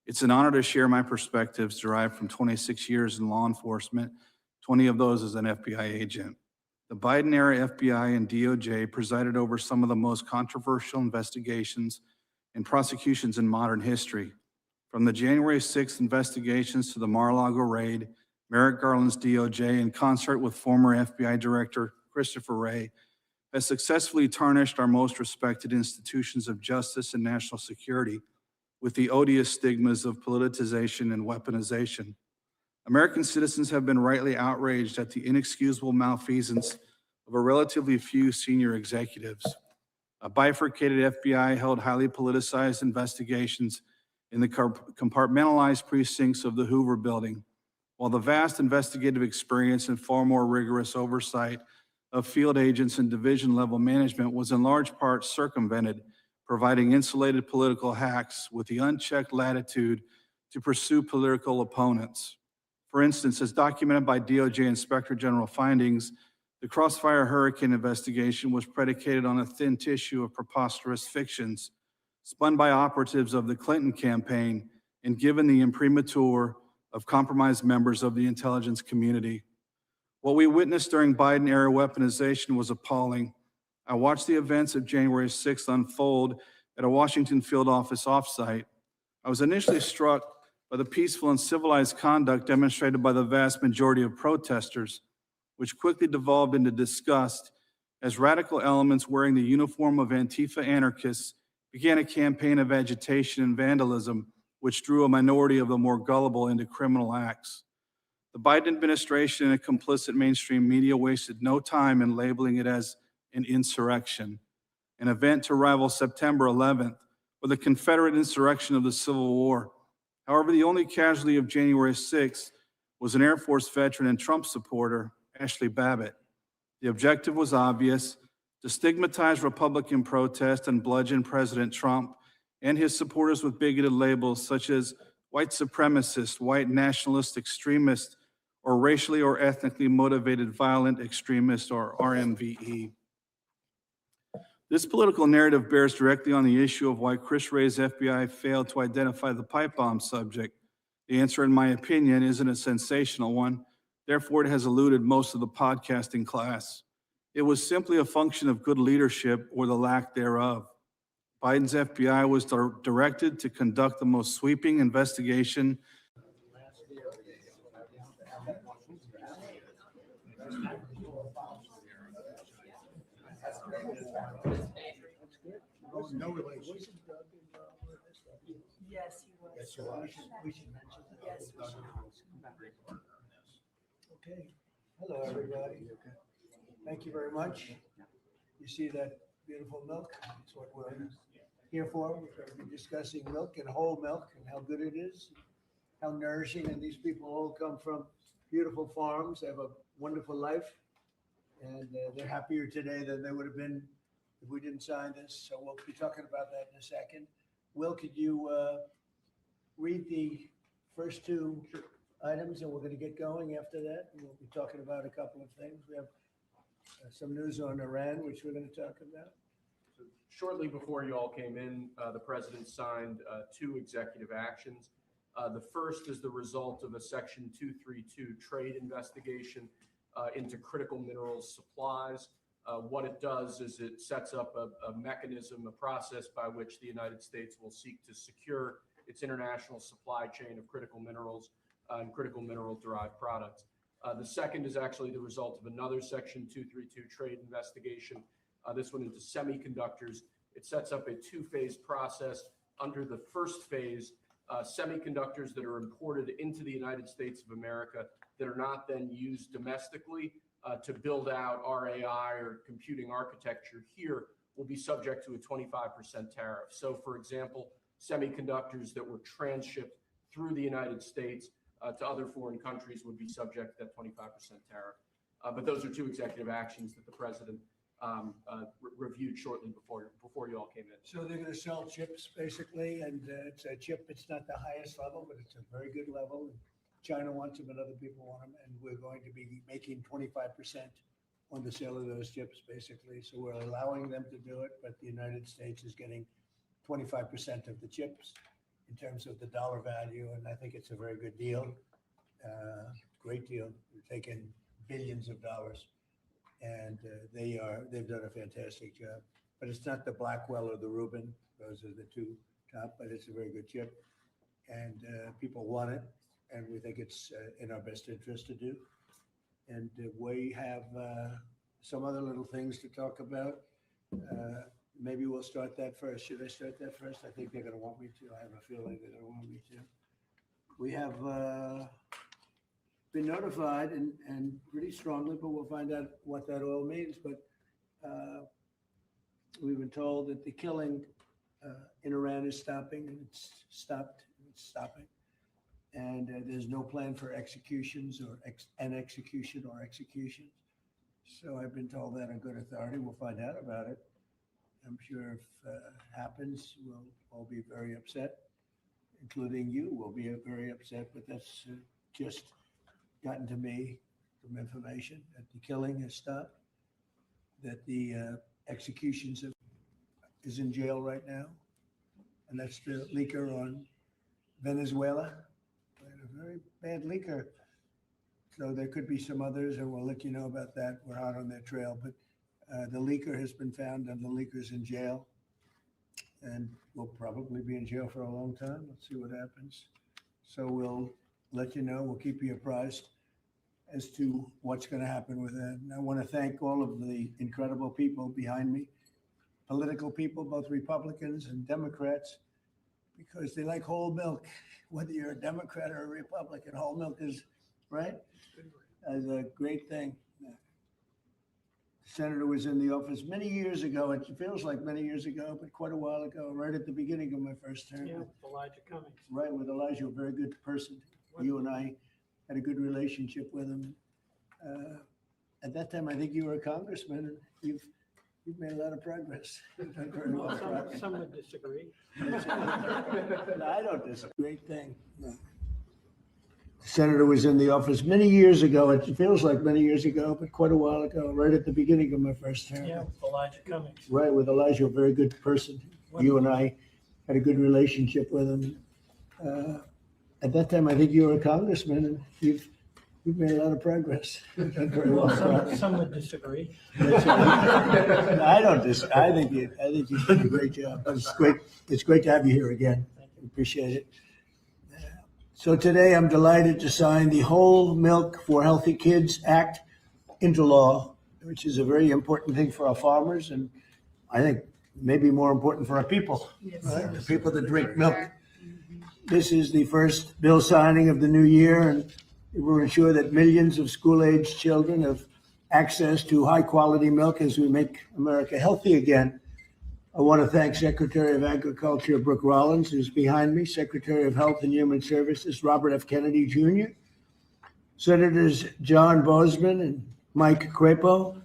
[SPEAKER 7] It's an honor to share my perspectives derived from 26 years in law enforcement, 20 of those as an FBI agent. The Biden-era FBI and DOJ presided over some of the most controversial investigations and prosecutions in modern history. From the January 6th investigations to the Mar-a-Lago raid, Merrick Garland's DOJ, in concert with former FBI Director Christopher Wray, has successfully tarnished our most respected institutions of justice and national security with the odious stigmas of politicization and weaponization. American citizens have been rightly outraged at the inexcusable malfeasance of a relatively few senior executives. A bifurcated FBI held highly politicized investigations in the compartmentalized precincts of the Hoover Building, while the vast investigative experience and far more rigorous oversight of field agents and division-level management was in large part circumvented, providing insulated political hacks with the unchecked latitude to pursue political opponents. For instance, as documented by DOJ Inspector General findings, The Crossfire Hurricane investigation was predicated on a thin tissue of preposterous fictions spun by operatives of the Clinton campaign and given the imprimatur of compromised members of the intelligence community. What we witnessed during Biden-era weaponization was appalling. I watched the events of January 6th unfold at a Washington field office offsite. I was initially struck by the peaceful and civilized conduct demonstrated by the vast majority of protesters, which quickly devolved into disgust as radical elements wearing the uniform of Antifa anarchists began a campaign of agitation and vandalism, which drew a minority of the more gullible into criminal acts. The Biden administration and a complicit mainstream media wasted no time in labeling it as an insurrection, an event to rival September 11th or the Confederate insurrection of the Civil War. However, the only casualty of January 6th was an Air Force veteran and Trump supporter, Ashley Babbitt. The objective was obvious: to stigmatize Republican protest and bludgeon President Trump and his supporters with bigoted labels such as white supremacist, white nationalist extremist, or racially or ethnically motivated violent extremist, or RMVE. This political narrative bears directly on the issue of why Chris Wray's FBI failed to identify the pipe bomb subject. The answer, in my opinion, isn't a sensational one. Therefore, it has eluded most of the podcasting class. It was simply a function of good leadership or the lack thereof. Biden's FBI was directed to conduct the most sweeping investigation.
[SPEAKER 12] No relationship.
[SPEAKER 21] Yes, he was.
[SPEAKER 12] Yes, so we should mention that.
[SPEAKER 21] Yes, we should.
[SPEAKER 12] Okay. Hello, everybody. Thank you very much. You see that beautiful milk? That's what we're here for. We're going to be discussing milk and whole milk and how good it is, how nourishing. And these people all come from beautiful farms. They have a wonderful life. And they're happier today than they would have been if we didn't sign this. So we'll be talking about that in a second. Will, could you read the first two items, and we're going to get going after that. And we'll be talking about a couple of things. We have some news on Iran, which we're going to talk about.
[SPEAKER 3] So shortly before you all came in, the president signed two executive actions. The first is the result of a Section 232 trade investigation into critical minerals supplies. What it does is it sets up a mechanism, a process by which the United States will seek to secure its international supply chain of critical minerals and critical mineral-derived products. The second is actually the result of another Section 232 trade investigation, this one into semiconductors. It sets up a two-phase process. Under the first phase, semiconductors that are imported into the United States of America that are not then used domestically to build out RAI or computing architecture here will be subject to a 25% tariff. So, for example, semiconductors that were transshipped through the United States to other foreign countries would be subject to that 25% tariff. But those are two executive actions that the president reviewed shortly before you all came in.
[SPEAKER 12] So they're going to sell chips basically, and it's a chip. It's not the highest level, but it's a very good level. China wants them, and other people want them, and we're going to be making 25% on the sale of those chips, basically. So we're allowing them to do it, but the United States is getting 25% of the chips in terms of the dollar value, and I think it's a very good deal, great deal. We're taking billions of dollars, and they've done a fantastic job. But it's not the Blackwell or the Rubin; those are the two top. But it's a very good chip, and people want it, and we think it's in our best interest to do. And we have some other little things to talk about. Maybe we'll start that first. Should I start that first? I think they're going to want me to. I have a feeling they're going to want me to. We have been notified and pretty strongly, but we'll find out what that all means. But we've been told that the killing in Iran is stopping, and it's stopped. It's stopping. And there's no plan for executions or executions. So I've been told that on good authority. We'll find out about it. I'm sure if it happens, we'll all be very upset, including you will be very upset, but that's just gotten to me from information that the killing has stopped, that the executions is in jail right now, and that's the leaker on Venezuela. A very bad leaker. So there could be some others, and we'll let you know about that. We're out on their trail, but the leaker has been found, and the leaker's in jail, and will probably be in jail for a long time. Let's see what happens. So we'll let you know. We'll keep you apprised as to what's going to happen with that. And I want to thank all of the incredible people behind me, political people, both Republicans and Democrats, because they like whole milk. Whether you're a Democrat or a Republican, whole milk is, right? Is a great thing. The senator was in the office many years ago. It feels like many years ago, but quite a while ago, right at the beginning of my first term.
[SPEAKER 8] Yeah, Elijah Cummings.
[SPEAKER 12] Right, with Elijah, a very good person. You and I had a good relationship with him. At that time, I think you were a congressman, and you've made a lot of progress. You've done very well.
[SPEAKER 8] Well, some would disagree.
[SPEAKER 12] I don't disagree. Great thing. No. The senator was in the office many years ago. It feels like many years ago, but quite a while ago, right at the beginning of my first term.
[SPEAKER 8] Yeah, Elijah Cummings.
[SPEAKER 12] Right, with Elijah, a very good person. You and I had a good relationship with him. At that time, I think you were a congressman, and you've made a lot of progress. You've done very well.
[SPEAKER 8] Some would disagree.
[SPEAKER 12] I don't disagree. I think you did a great job. It's great. It's great to have you here again. Appreciate it. So today, I'm delighted to sign the Whole Milk for Healthy Kids Act into law, which is a very important thing for our farmers, and I think maybe more important for our people, right? The people that drink milk. This is the first bill signing of the new year, and it will ensure that millions of school-aged children have access to high-quality milk as we make America healthy again. I want to thank Secretary of Agriculture Brooke Rollins, who's behind me, Secretary of Health and Human Services Robert F. Kennedy Jr., Senators John Boozman and Mike Crapo,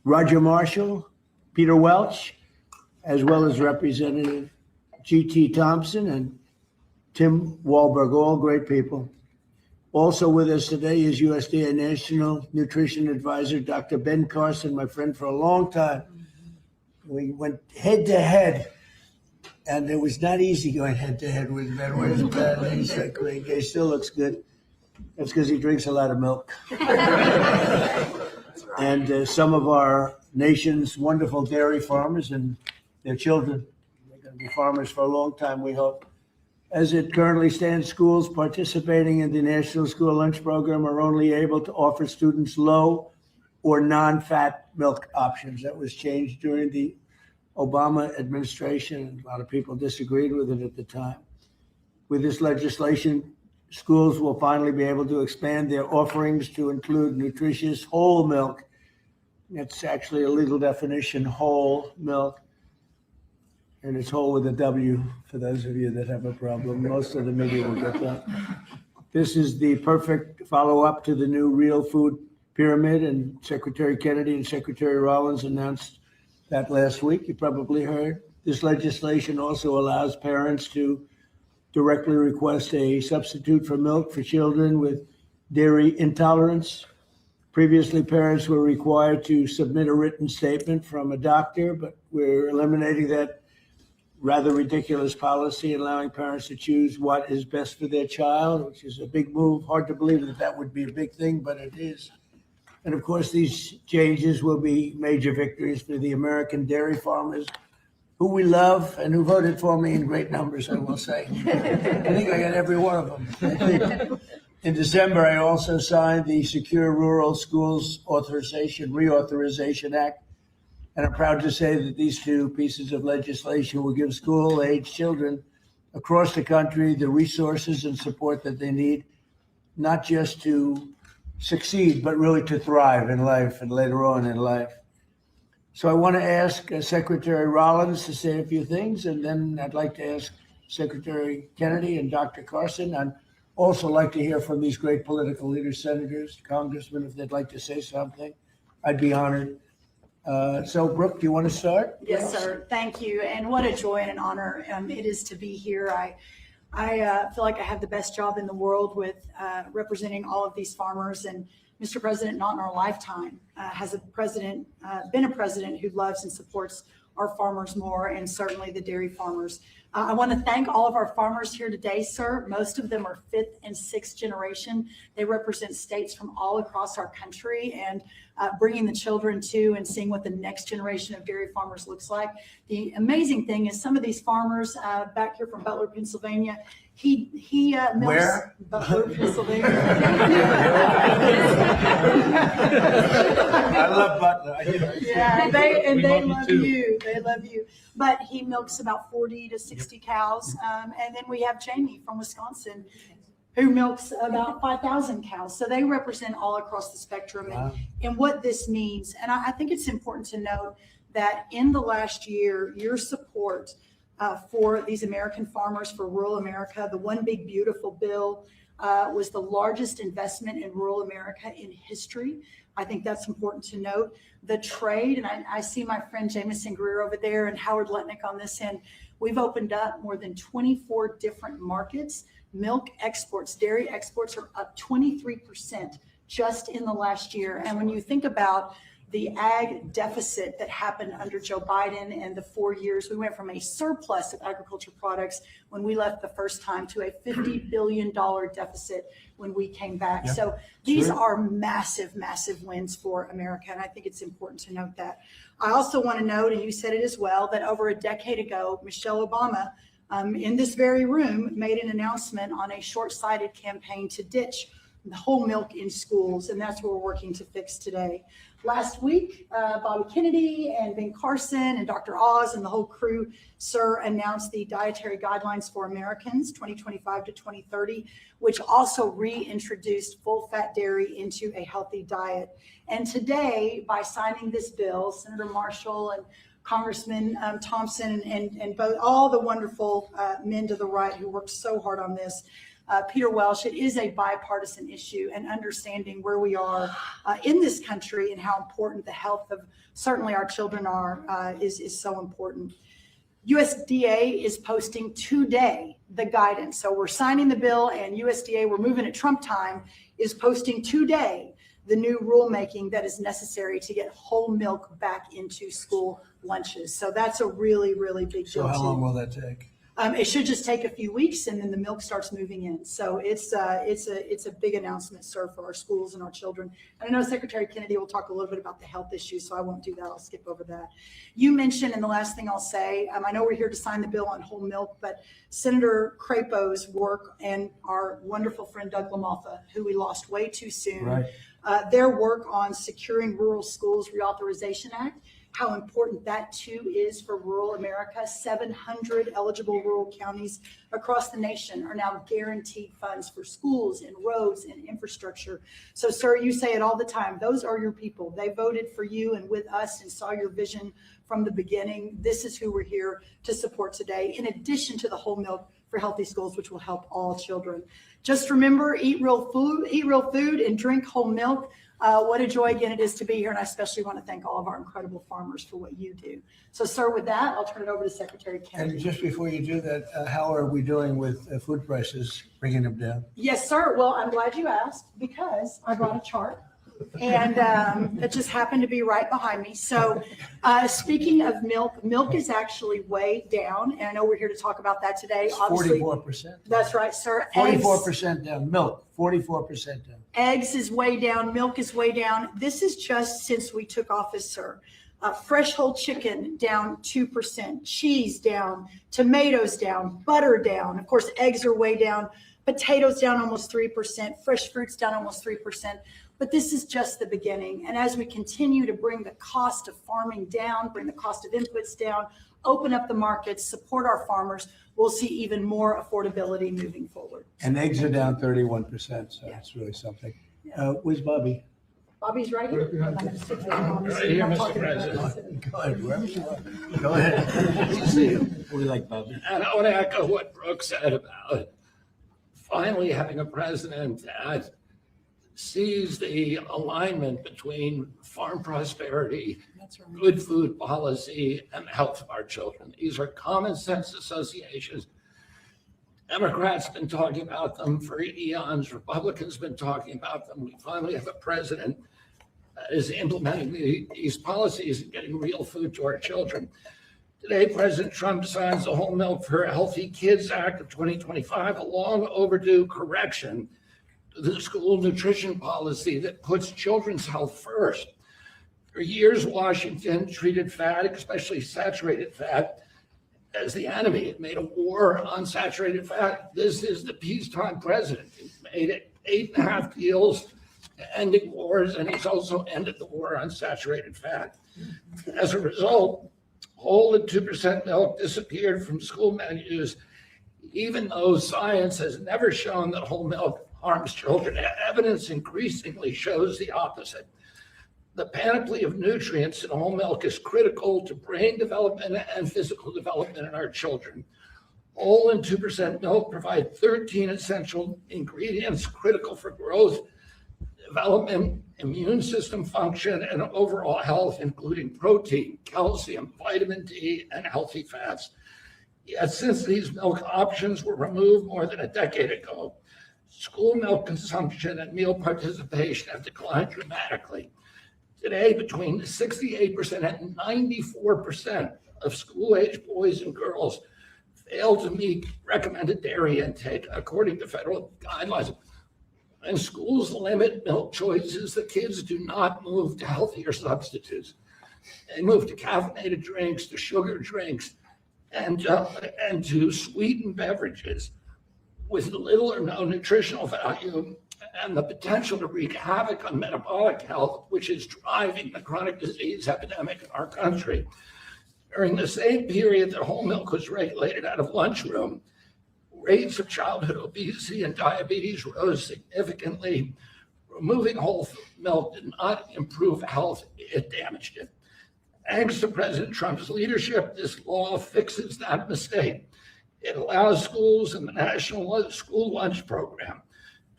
[SPEAKER 12] Roger Marshall, Peter Welch, as well as Representative G.T. Thompson and Tim Wahlberg, all great people. Also with us today is USDA National Nutrition Advisor, Dr. Ben Carson, my friend for a long time. We went head to head, and it was not easy going head to head with Ben. Where's Ben? He's like, he still looks good. That's because he drinks a lot of milk. And some of our nation's wonderful dairy farmers and their children, they're going to be farmers for a long time, we hope. As it currently stands, schools participating in the National School Lunch Program are only able to offer students low or non-fat milk options. That was changed during the Obama administration. A lot of people disagreed with it at the time. With this legislation, schools will finally be able to expand their offerings to include nutritious whole milk. It's actually a legal definition, whole milk. And it's whole with a W for those of you that have a problem. Most of the media will get that. This is the perfect follow-up to the new real food pyramid, and Secretary Kennedy and Secretary Rollins announced that last week. You probably heard. This legislation also allows parents to directly request a substitute for milk for children with dairy intolerance. Previously, parents were required to submit a written statement from a doctor, but we're eliminating that rather ridiculous policy, allowing parents to choose what is best for their child, which is a big move. Hard to believe that that would be a big thing, but it is. And of course, these changes will be major victories for the American dairy farmers, who we love and who voted for me in great numbers, I will say. I think I got every one of them. In December, I also signed the Secure Rural Schools Reauthorization Act. And I'm proud to say that these two pieces of legislation will give school-age children across the country the resources and support that they need, not just to succeed, but really to thrive in life and later on in life. So I want to ask Secretary Rollins to say a few things, and then I'd like to ask Secretary Kennedy and Dr. Carson. I'd also like to hear from these great political leaders, senators, congressmen, if they'd like to say something. I'd be honored. So, Brooke, do you want to start?
[SPEAKER 10] Yes, sir. Thank you. And what a joy and an honor it is to be here. I feel like I have the best job in the world with representing all of these farmers and Mr. President, not in our lifetime has been a president who loves and supports our farmers more, and certainly the dairy farmers. I want to thank all of our farmers here today, sir. Most of them are 5th and 6th generation. They represent states from all across our country, and bringing the children to and seeing what the next generation of dairy farmers looks like. The amazing thing is some of these farmers back here from Butler, Pennsylvania, he milks
[SPEAKER 12] Where?
[SPEAKER 10] Butler, Pennsylvania.
[SPEAKER 12] I love Butler.
[SPEAKER 10] Yeah, they love you. They love you. But he milks about 40 to 60 cows. And then we have Jamie from Wisconsin who milks about 5,000 cows. So they represent all across the spectrum.
[SPEAKER 12] Wow.
[SPEAKER 10] And what this means. And I think it's important to note that in the last year, your support for these American farmers, for rural America, the One Big Beautiful bill was the largest investment in rural America in history. I think that's important to note. The trade, and I see my friend Jameson Greer over there and Howard Letnick on this end. We've opened up more than 24 different markets. Milk exports, dairy exports are up 23% just in the last year. And when you think about the ag deficit that happened under Joe Biden and the 4 years, we went from a surplus of agriculture products when we left the first time to a $50 billion deficit when we came back.
[SPEAKER 12] Yeah.
[SPEAKER 10] So these
[SPEAKER 12] Sure.
[SPEAKER 10] are massive, massive wins for America. And I think it's important to note that. I also want to note, and you said it as well, that over a decade ago, Michelle Obama in this very room made an announcement on a short-sighted campaign to ditch the whole milk in schools, and that's what we're working to fix today. Last week, Bobby Kennedy and Ben Carson and Dr. Oz and the whole crew, sir, announced the Dietary Guidelines for Americans 2025 to 2030, which also reintroduced full-fat dairy into a healthy diet. And today, by signing this bill, Senator Marshall and Congressman Thompson and both all the wonderful men to the right who worked so hard on this, Peter Welsh, it is a bipartisan issue, and understanding where we are in this country and how important the health of certainly our children are is so important. USDA is posting today the guidance. So we're signing the bill, and USDA, we're moving at Trump time, is posting today the new rulemaking that is necessary to get whole milk back into school lunches. So that's a really, really big deal.
[SPEAKER 12] So how long
[SPEAKER 10] too.
[SPEAKER 12] will that take?
[SPEAKER 10] It should just take a few weeks, and then the milk starts moving in. So it's a big announcement, sir, for our schools and our children. And I know Secretary Kennedy will talk a little bit about the health issues, so I won't do that. I'll skip over that. You mentioned, and the last thing I'll say, I know we're here to sign the bill on whole milk, but Senator Crapo's work and our wonderful friend Doug LaMalfa, who we lost way too soon,
[SPEAKER 12] Right.
[SPEAKER 10] Their work on securing rural schools reauthorization act, how important that too is for rural America. 700 eligible rural counties across the nation are now guaranteed funds for schools and roads and infrastructure. So, sir, you say it all the time. Those are your people. They voted for you and with us and saw your vision from the beginning. This is who we're here to support today, in addition to the whole milk for healthy schools, which will help all children. Just remember, eat real food and drink whole milk. What a joy again it is to be here, and I especially want to thank all of our incredible farmers for what you do. So, sir, with that, I'll turn it over to Secretary Kennedy.
[SPEAKER 12] And just before you do that, how are we doing with food prices, bringing them down?
[SPEAKER 10] Yes, sir. Well, I'm glad you asked, because I brought a chart, and it just happened to be right behind me. So speaking of milk, milk is actually way down, and I know we're here to talk about that today. Obviously,
[SPEAKER 12] 44%.
[SPEAKER 10] That's right, sir.
[SPEAKER 12] 44% down. Milk, 44% down.
[SPEAKER 10] Eggs is way down. Milk is way down. This is just since we took office, sir. Fresh whole chicken down 2%, cheese down, tomatoes down, butter down. Of course, eggs are way down. Potatoes down almost 3%, fresh fruits down almost 3%. But this is just the beginning. And as we continue to bring the cost of farming down, bring the cost of inputs down, open up the markets, support our farmers, we'll see even more affordability moving forward.
[SPEAKER 12] And eggs are down 31%, so that's really something. Where's Bobby?
[SPEAKER 10] Bobby's right here. I'm gonna sit down.
[SPEAKER 12] Right here, Mr. President. Go ahead, wherever you want. Go ahead. Good to see you. We like Bobby.
[SPEAKER 11] And I want to echo what Brooke said about finally having a president that sees the alignment between farm prosperity, good food policy, and the health of our children. These are common sense associations. Democrats have been talking about them for eons. Republicans have been talking about them. We finally have a president that is implementing these policies and getting real food to our children. Today, President Trump signs the Whole Milk for Healthy Kids Act of 2025, a long overdue correction to the school nutrition policy that puts children's health first. For years, Washington treated fat, especially saturated fat, as the enemy. It made a war on saturated fat. This is the peacetime president. He made it 8.5 deals ending wars, and he's also ended the war on saturated fat. As a result, whole and 2% milk disappeared from school menus, even though science has never shown that whole milk harms children. Evidence increasingly shows the opposite. The panoply of nutrients in whole milk is critical to brain development and physical development in our children. Whole and 2% milk provide 13 essential ingredients critical for growth, development, immune system function, and overall health, including protein, calcium, vitamin D, and healthy fats. Yet since these milk options were removed more than a decade ago, school milk consumption and meal participation have declined dramatically. Today, between 68% and 94% of school-age boys and girls fail to meet recommended dairy intake, according to federal guidelines. And schools limit milk choices, the kids do not move to healthier substitutes. They move to caffeinated drinks, to sugar drinks, and to sweetened beverages with little or no nutritional value and the potential to wreak havoc on metabolic health, which is driving the chronic disease epidemic in our country. During the same period that whole milk was regulated out of lunchroom, rates of childhood obesity and diabetes rose significantly. Removing whole milk did not improve health, it damaged it. Thanks to President Trump's leadership, this law fixes that mistake. It allows schools in the National School Lunch Program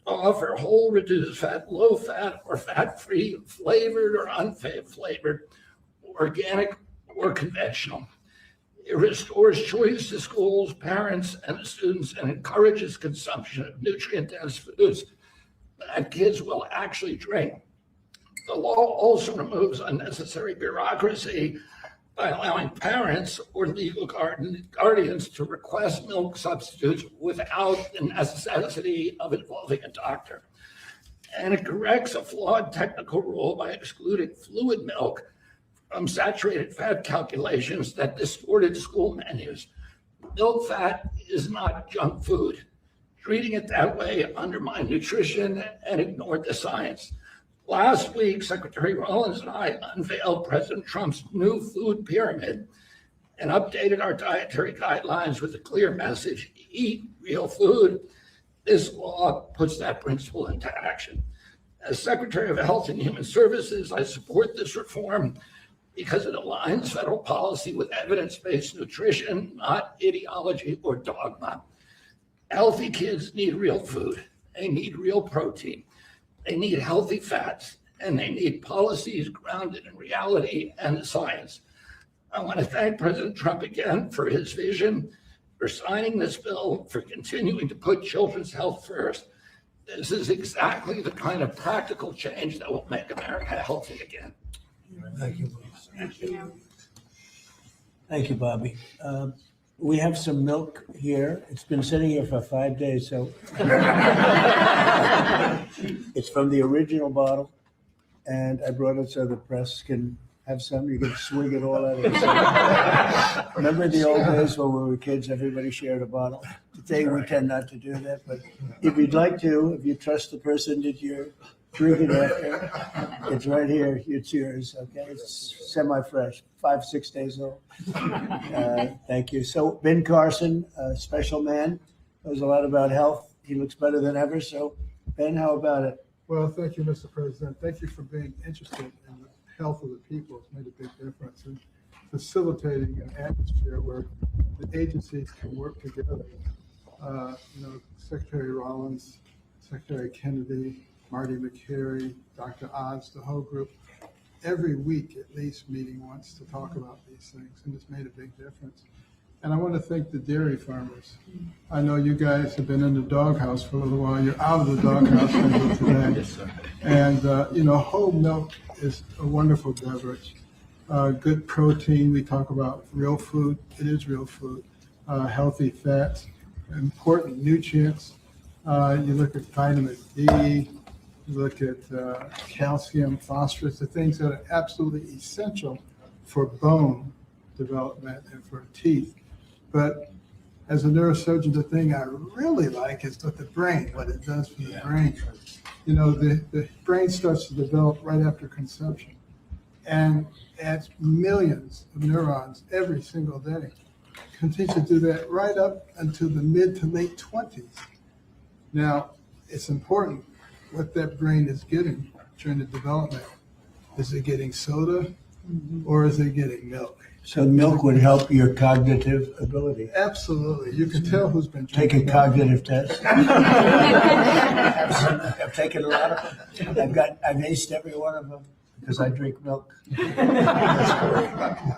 [SPEAKER 11] to offer whole, reduced fat, low fat, or fat-free, flavored or unflavored, organic or conventional. It restores choice to schools, parents, and students, and encourages consumption of nutrient-dense foods that kids will actually drink. The law also removes unnecessary bureaucracy by allowing parents or legal guardians to request milk substitutes without the necessity of involving a doctor. And it corrects a flawed technical rule by excluding fluid milk from saturated fat calculations that distorted school menus. Milk fat is not junk food. Treating it that way undermined nutrition and ignored the science. Last week, Secretary Rollins and I unveiled President Trump's new food pyramid and updated our dietary guidelines with a clear message: eat real food. This law puts that principle into action. As Secretary of Health and Human Services, I support this reform because it aligns federal policy with evidence-based nutrition, not ideology or dogma. Healthy kids need real food. They need real protein. They need healthy fats, and they need policies grounded in reality and science. I want to thank President Trump again for his vision, for signing this bill, for continuing to put children's health first. This is exactly the kind of practical change that will make America healthy again.
[SPEAKER 12] Thank you. Thank you, Bobby. We have some milk here. It's been sitting here for 5 days, so it's from the original bottle, and I brought it so the press can have some. You can swig it all out of it. Remember the old days when we were kids, everybody shared a bottle? Today we tend not to do that, but if you'd like to, if you trust the person that you're drinking after, it's right here. It's yours, okay? It's semi-fresh, 5-6 days old. Thank you. So Ben Carson, a special man, knows a lot about health. He looks better than ever. So Ben, how about it?
[SPEAKER 13] Well, thank you, Mr. President. Thank you for being interested in the health of the people. It's made a big difference in facilitating an atmosphere where the agencies can work together. Secretary Rollins, Secretary Kennedy, Marty McCary, Dr. Oz, the whole group, every week at least meeting once to talk about these things, and it's made a big difference. And I want to thank the dairy farmers. I know you guys have been in the doghouse for a little while. You're out of the doghouse as of today.
[SPEAKER 11] Yes, sir.
[SPEAKER 13] And, whole milk is a wonderful beverage. Good protein. We talk about real food. It is real food. Healthy fats, important nutrients. You look at vitamin D, you look at calcium, phosphorus, the things that are absolutely essential for bone development and for teeth. But as a neurosurgeon, the thing I really like is what the brain, what it does for the brain. The brain starts to develop right after conception and adds millions of neurons every single day. Continues to do that right up until the mid to late 20s. Now, it's important what that brain is getting during the development. Is it getting soda or is it getting milk?
[SPEAKER 12] So milk would help your cognitive ability.
[SPEAKER 13] Absolutely. You can tell who's been
[SPEAKER 12] Take a
[SPEAKER 13] drinking milk.
[SPEAKER 12] cognitive test. I've taken a lot of them. I've aced every one of them because I drink milk.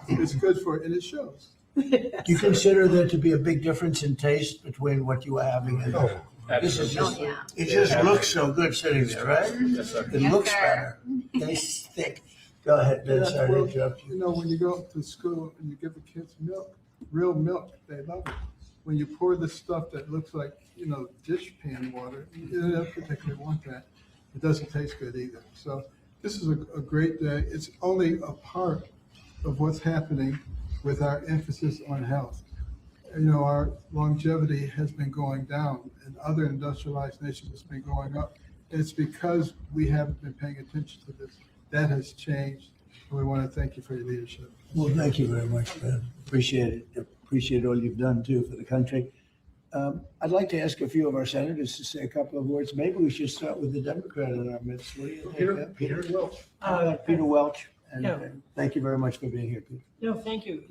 [SPEAKER 13] It's good for it, and it shows.
[SPEAKER 12] Do you consider there to be a big difference in taste between what you are having and this is just, it just looks so good sitting there, right?
[SPEAKER 13] Yes, sir.
[SPEAKER 12] It looks better. Tastes thick. Go ahead, Ben. Sorry to interrupt you.
[SPEAKER 13] When you go to school and you give the kids milk, real milk, they love it. When you pour this stuff that looks like, dish pan water, you don't particularly want that. It doesn't taste good either. So this is a great day. It's only a part of what's happening with our emphasis on health. Our longevity has been going down, and other industrialized nations has been going up. It's because we haven't been paying attention to this. That has changed, and we want to thank you for your leadership.
[SPEAKER 12] Well, thank you very much, Ben. Appreciate it. Appreciate all you've done too for the country. I'd like to ask a few of our senators to say a couple of words. Maybe we should start with the Democrat in our midst. What do you think?
[SPEAKER 8] Peter Welch.
[SPEAKER 12] Peter Welch. And
[SPEAKER 8] Yeah.
[SPEAKER 12] thank you very much for being here, Peter.
[SPEAKER 8] Thank you.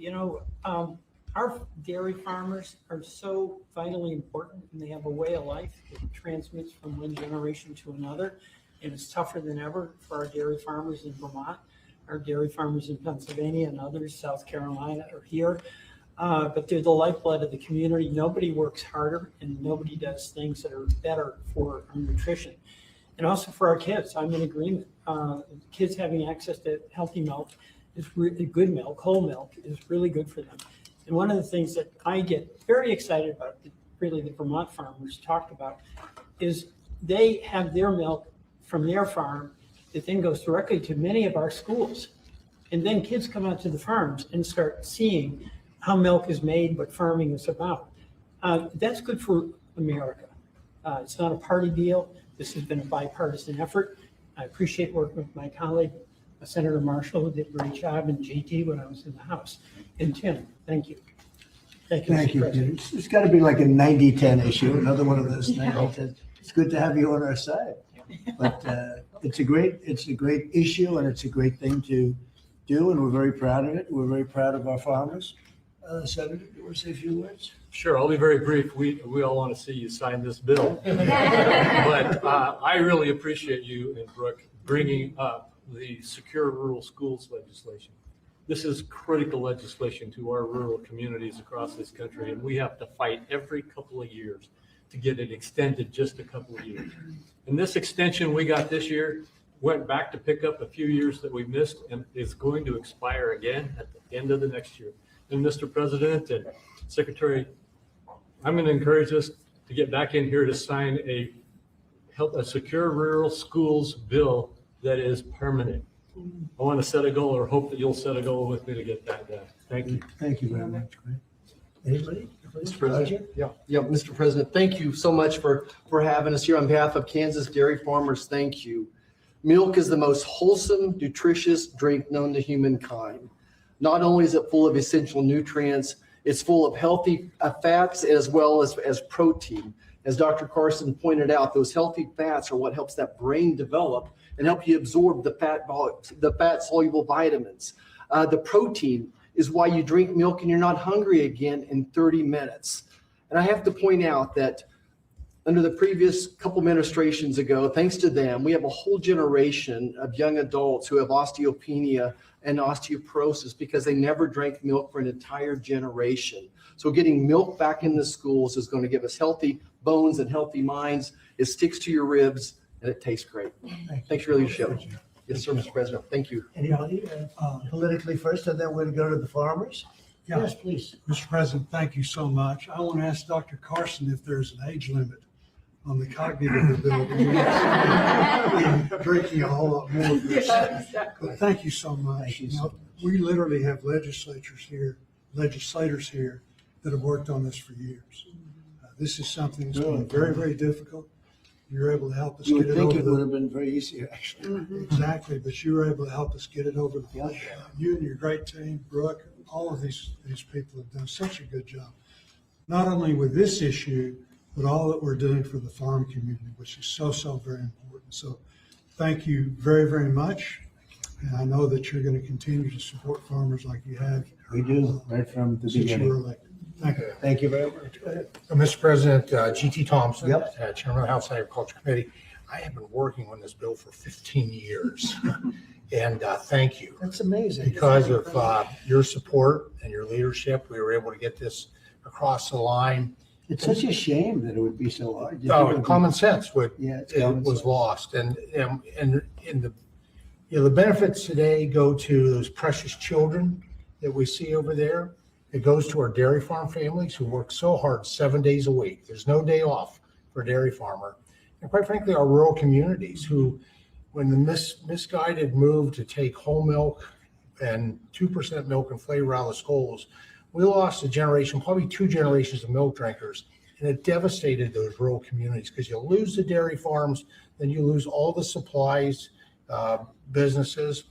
[SPEAKER 8] Our dairy farmers are so vitally important, and they have a way of life that transmits from one generation to another. And it's tougher than ever for our dairy farmers in Vermont, our dairy farmers in Pennsylvania and others, South Carolina are here. But they're the lifeblood of the community. Nobody works harder and nobody does things that are better for our nutrition. And also for our kids, I'm in agreement. Kids having access to healthy milk is really good milk, whole milk is really good for them. And one of the things that I get very excited about, that really the Vermont farmers talked about, is they have their milk from their farm that then goes directly to many of our schools. And then kids come out to the farms and start seeing how milk is made, what farming is about. That's good for America. It's not a party deal. This has been a bipartisan effort. I appreciate working with my colleague, Senator Marshall, who did a great job, and JT when I was in the House. And Tim, thank you. Thank you,
[SPEAKER 12] Thank
[SPEAKER 8] Mr.
[SPEAKER 12] you,
[SPEAKER 8] President.
[SPEAKER 12] Peter. It's got to be like a 90-10 issue, another one of those 90-10. It's good to have you on our side. But it's a great issue, and it's a great thing to do, and we're very proud of it. We're very proud of our farmers. Senator, do you want to say a few words?
[SPEAKER 11] Sure, I'll be very brief. We all want to see you sign this bill. But I really appreciate you and Brooke bringing up the Secure Rural Schools legislation. This is critical legislation to our rural communities across this country, and we have to fight every couple of years to get it extended just a couple of years. And this extension we got this year went back to pick up a few years that we missed, and is going to expire again at the end of the next year. And Mr. President and Secretary, I'm going to encourage us to get back in here to sign a Secure Rural Schools bill that is permanent. I want to set a goal, or hope that you'll set a goal with me to get that done. Thank you.
[SPEAKER 12] Thank you very much. Anybody?
[SPEAKER 14] Mr. President. Yeah, Mr. President, thank you so much for having us here on behalf of Kansas dairy farmers. Thank you. Milk is the most wholesome, nutritious drink known to humankind. Not only is it full of essential nutrients, it's full of healthy fats as well as protein. As Dr. Carson pointed out, those healthy fats are what helps that brain develop and help you absorb the fat-soluble vitamins. The protein is why you drink milk and you're not hungry again in 30 minutes. And I have to point out that under the previous couple administrations ago, thanks to them, we have a whole generation of young adults who have osteopenia and osteoporosis because they never drank milk for an entire generation. So getting milk back in the schools is going to give us healthy bones and healthy minds. It sticks to your ribs and it tastes great. Thanks for your leadership. Yes, sir, Mr. President. Thank you.
[SPEAKER 12] Anybody politically first, and then we'll go to the farmers?
[SPEAKER 15] Yeah.
[SPEAKER 12] Yes, please.
[SPEAKER 15] Mr. President, thank you so much. I want to ask Dr. Carson if there's an age limit on the cognitive ability. Drinking a whole lot more of this. But thank you so much. You know, we literally have legislators here that have worked on this for years. This is something that's been very, very difficult. You're able to help us
[SPEAKER 12] You
[SPEAKER 15] get
[SPEAKER 12] would
[SPEAKER 15] it
[SPEAKER 12] think
[SPEAKER 15] over
[SPEAKER 12] it
[SPEAKER 15] the
[SPEAKER 12] would have been very easy, actually.
[SPEAKER 15] Exactly, but you were able to help us get it over the finish line. You and your great team, Brooke, all of these people have done such a good job. Not only with this issue, but all that we're doing for the farm community, which is so, so very important. So thank you very, very much. And I know that you're going to continue to support farmers like you have.
[SPEAKER 12] We do, right from the
[SPEAKER 15] Since you were
[SPEAKER 12] beginning.
[SPEAKER 15] elected. Thank you.
[SPEAKER 12] Thank you very much. Go ahead.
[SPEAKER 16] Mr. President, G.T. Thompson,
[SPEAKER 12] Yep.
[SPEAKER 16] Chairman of the House Agriculture Committee. I have been working on this bill for 15 years, and thank you.
[SPEAKER 12] That's amazing.
[SPEAKER 16] Because of your support and your leadership, we were able to get this across the line.
[SPEAKER 12] It's such a shame that it would be so hard.
[SPEAKER 16] No, common sense would,
[SPEAKER 12] Yeah, it's
[SPEAKER 16] it
[SPEAKER 12] common
[SPEAKER 16] was
[SPEAKER 12] sense.
[SPEAKER 16] lost. And in the, you know, the benefits today go to those precious children that we see over there. It goes to our dairy farm families who work so hard 7 days a week. There's no day off for a dairy farmer. And quite frankly, our rural communities who, when the misguided move to take whole milk and 2% milk and flavor out of the schools, we lost a generation, probably 2 generations of milk drinkers. And it devastated those rural communities because you lose the dairy farms, then you lose all the supplies, businesses,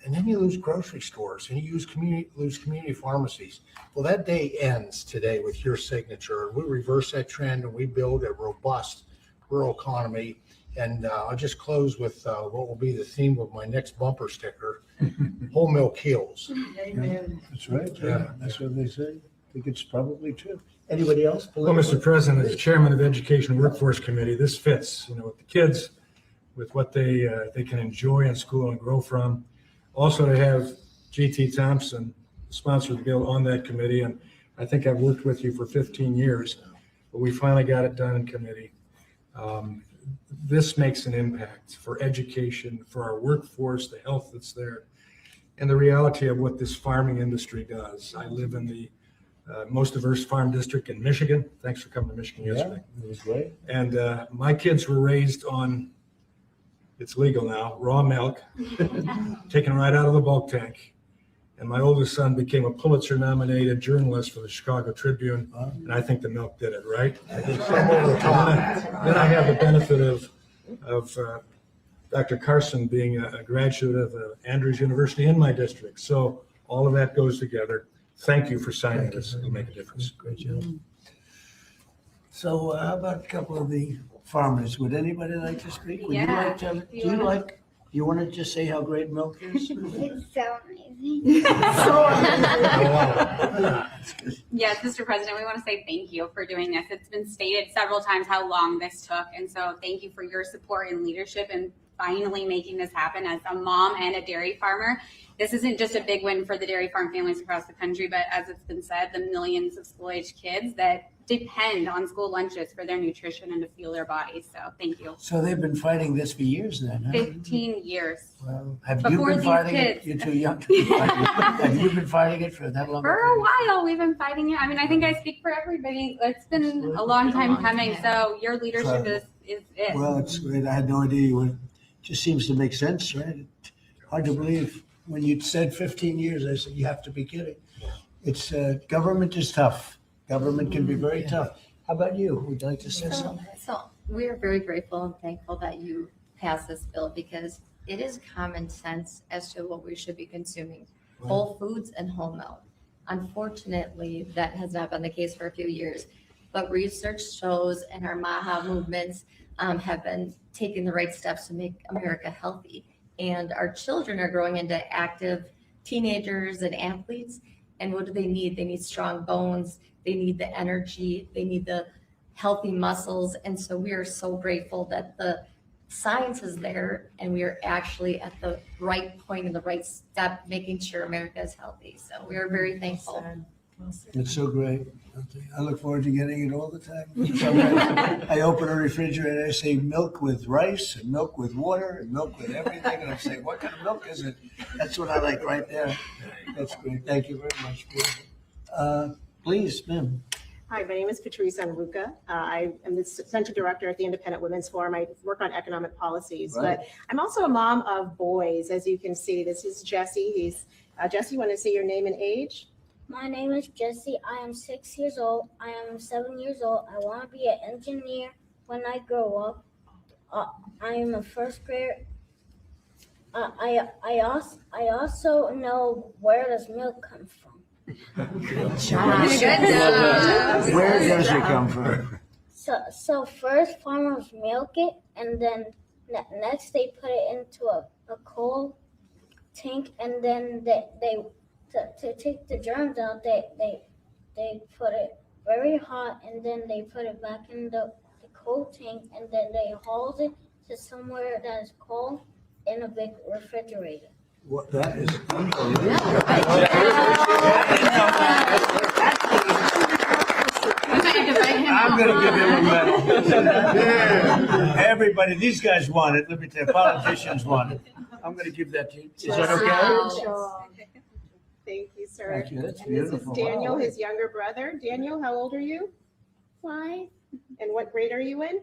[SPEAKER 16] and then you lose grocery stores and you lose community pharmacies. Well, that day ends today with your signature. We reverse that trend and we build a robust rural economy. And I'll just close with what will be the theme of my next bumper sticker, whole milk heals.
[SPEAKER 12] Amen. That's right. Yeah, that's what they say. I think it's probably true. Anybody else?
[SPEAKER 15] Well, Mr. President, as Chairman of the Education Workforce Committee, this fits, you know, with the kids, with what they can enjoy in school and grow from. Also to have G.T. Thompson sponsor the bill on that committee. And I think I've worked with you for 15 years, but we finally got it done in committee. This makes an impact for education, for our workforce, the health that's there, and the reality of what this farming industry does. I live in the most diverse farm district in Michigan. Thanks for coming to Michigan yesterday.
[SPEAKER 12] It was great.
[SPEAKER 15] And my kids were raised on, it's legal now, raw milk, taken right out of the bulk tank. And my oldest son became a Pulitzer-nominated journalist for the Chicago Tribune, and I think the milk did it, right? Then I have the benefit of Dr. Carson being a graduate of Andrews University in my district. So all of that goes together. Thank you for signing this. It'll make a difference.
[SPEAKER 12] Great job. So how about a couple of the farmers? Would anybody like to speak? Would you like to, you want to just say how great milk is?
[SPEAKER 17] It's so amazing.
[SPEAKER 18] Yes, Mr. President, we want to say thank you for doing this. It's been stated several times how long this took. And so thank you for your support and leadership and finally making this happen. As a mom and a dairy farmer, this isn't just a big win for the dairy farm families across the country, but as it's been said, the millions of school-age kids that depend on school lunches for their nutrition and to fuel their bodies. So thank you.
[SPEAKER 12] So they've been fighting this for years then, huh?
[SPEAKER 18] 15 years.
[SPEAKER 12] Well, have
[SPEAKER 18] Before
[SPEAKER 12] you been
[SPEAKER 18] these
[SPEAKER 12] fighting
[SPEAKER 18] kids.
[SPEAKER 12] it? You're too young to be fighting it. Have you been fighting it for that long?
[SPEAKER 18] For a while, we've been fighting it. I mean, I think I speak for everybody. It's been a long time coming. So your leadership is it.
[SPEAKER 12] Well, it's great. I had no idea you would. Just seems to make sense, right? Hard to believe. When you said 15 years, I said, you have to be kidding. It's government is tough. Government can be very tough. How about you? Would you like to say something?
[SPEAKER 19] So we are very grateful and thankful that you passed this bill because it is common sense as to what we should be consuming, whole foods and whole milk. Unfortunately, that has not been the case for a few years, but research shows and our MAHA movements have been taking the right steps to make America healthy. And our children are growing into active teenagers and athletes. And what do they need? They need strong bones. They need the energy. They need the healthy muscles. And so we are so grateful that the science is there and we are actually at the right point and the right step, making sure America is healthy. So we are very thankful.
[SPEAKER 12] It's so great. I look forward to getting it all the time. Sometimes I open a refrigerator, I say milk with rice and milk with water and milk with everything. And I'm saying, what kind of milk is it? That's what I like right there. That's great. Thank you very much. Please, ma'am.
[SPEAKER 1] Hi, my name is Patrice Anruca. I am the Center Director at the Independent Women's Forum. I work on economic policies,
[SPEAKER 12] Right.
[SPEAKER 1] but I'm also a mom of boys. As you can see, this is Jesse. Jesse, you want to say your name and age?
[SPEAKER 2] My name is Jesse. I am 6 years old. I am 7 years old. I want to be an engineer when I grow up. I am a first grader. I also know where does milk come from.
[SPEAKER 12] Good job. Where does it come from?
[SPEAKER 2] So first farmers milk it, and then next they put it into a coal tank, and then they to take the germs out, they put it very hot, and then they put it back in the coal tank, and then they haul it to somewhere that is cold in a big refrigerator.
[SPEAKER 12] What, that is I'm going to give him a medal. Yeah. Everybody, these guys want it. Let me tell you, politicians want it. I'm going to give that to you. Is that okay?
[SPEAKER 1] Thank you, sir.
[SPEAKER 12] Thank you. That's
[SPEAKER 1] And this is
[SPEAKER 12] beautiful.
[SPEAKER 1] Daniel,
[SPEAKER 12] Wow.
[SPEAKER 1] his younger brother. Daniel, how old are you?
[SPEAKER 2] 5.
[SPEAKER 1] And what grade are you in?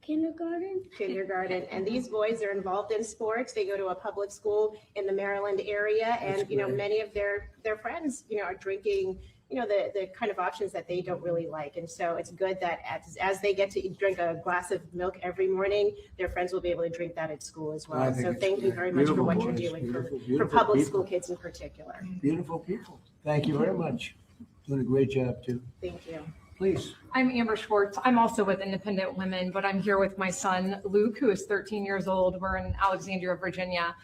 [SPEAKER 2] Kindergarten.
[SPEAKER 1] Kindergarten. And these boys are involved in sports. They go to a public school in the Maryland area, and
[SPEAKER 12] great.
[SPEAKER 1] many of their friends are drinking the kind of options that they don't really like. And so it's good that as they get to drink a glass of milk every morning, their friends will be able to drink that at school as
[SPEAKER 12] I
[SPEAKER 1] well.
[SPEAKER 12] think
[SPEAKER 1] So
[SPEAKER 12] it's
[SPEAKER 1] thank you very much for
[SPEAKER 12] beautiful
[SPEAKER 1] what you're
[SPEAKER 12] boys,
[SPEAKER 1] doing for
[SPEAKER 12] beautiful
[SPEAKER 1] public
[SPEAKER 12] people.
[SPEAKER 1] school kids in particular.
[SPEAKER 12] Beautiful people. Thank you very much. Doing a great job, too.
[SPEAKER 1] Thank you.
[SPEAKER 12] Please.
[SPEAKER 17] I'm Amber Schwartz. I'm also with Independent Women, but I'm here with my son, Luke, who is 13 years old. We're in Alexandria, Virginia.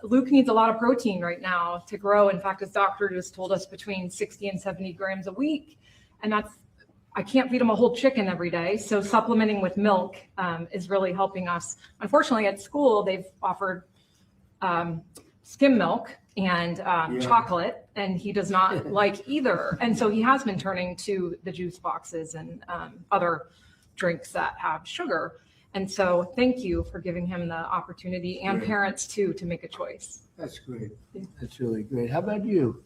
[SPEAKER 17] Luke needs a lot of protein right now to grow. In fact, his doctor just told us between 60 and 70 grams a week. And I can't feed him a whole chicken every day. So supplementing with milk is really helping us. Unfortunately, at school, they've offered skim milk and chocolate, and he does not like either. And so he has been turning to the juice boxes and other drinks that have sugar. And so thank you for giving him the opportunity, and parents too, to make a choice.
[SPEAKER 12] That's great. That's really great. How about you?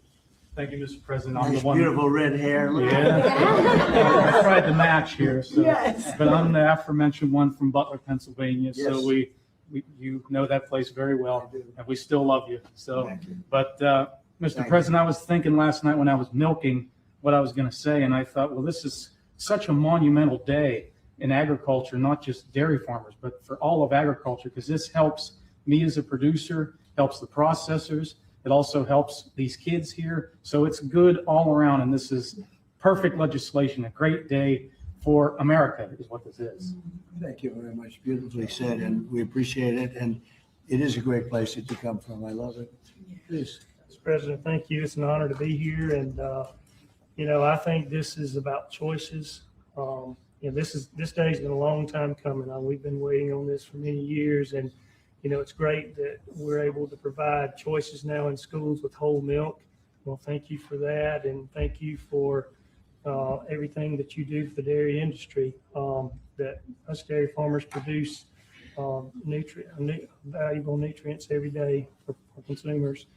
[SPEAKER 23] Thank you, Mr. President. I'm
[SPEAKER 12] Nice,
[SPEAKER 23] the one.
[SPEAKER 12] beautiful red hair. Look at
[SPEAKER 23] Yeah. I tried to match here, so.
[SPEAKER 12] Yes.
[SPEAKER 23] But I'm the aforementioned one from Butler, Pennsylvania.
[SPEAKER 12] Yes.
[SPEAKER 23] So you know that place very well, and we still love you. So, but Mr.
[SPEAKER 12] Thank
[SPEAKER 23] President, I was thinking last night when I was milking what I was going to say, and I thought, well, this is such a monumental day in agriculture, not just dairy farmers, but for all of agriculture, because this helps me as a producer, helps the processors. It also helps these kids here. So it's good all around, and this is perfect legislation, a great day for America is what this is.
[SPEAKER 12] Thank you very much. Beautifully said, and we appreciate it. And it is a great place that you come from. I love it. Please.
[SPEAKER 25] Mr. President, thank you. It's an honor to be here. And, I think this is about choices. This day's been a long time coming. We've been waiting on this for many years. And, it's great that we're able to provide choices now in schools with whole milk. Well, thank you for that. And thank you for everything that you do for the dairy industry, that us dairy farmers produce valuable nutrients every day for consumers.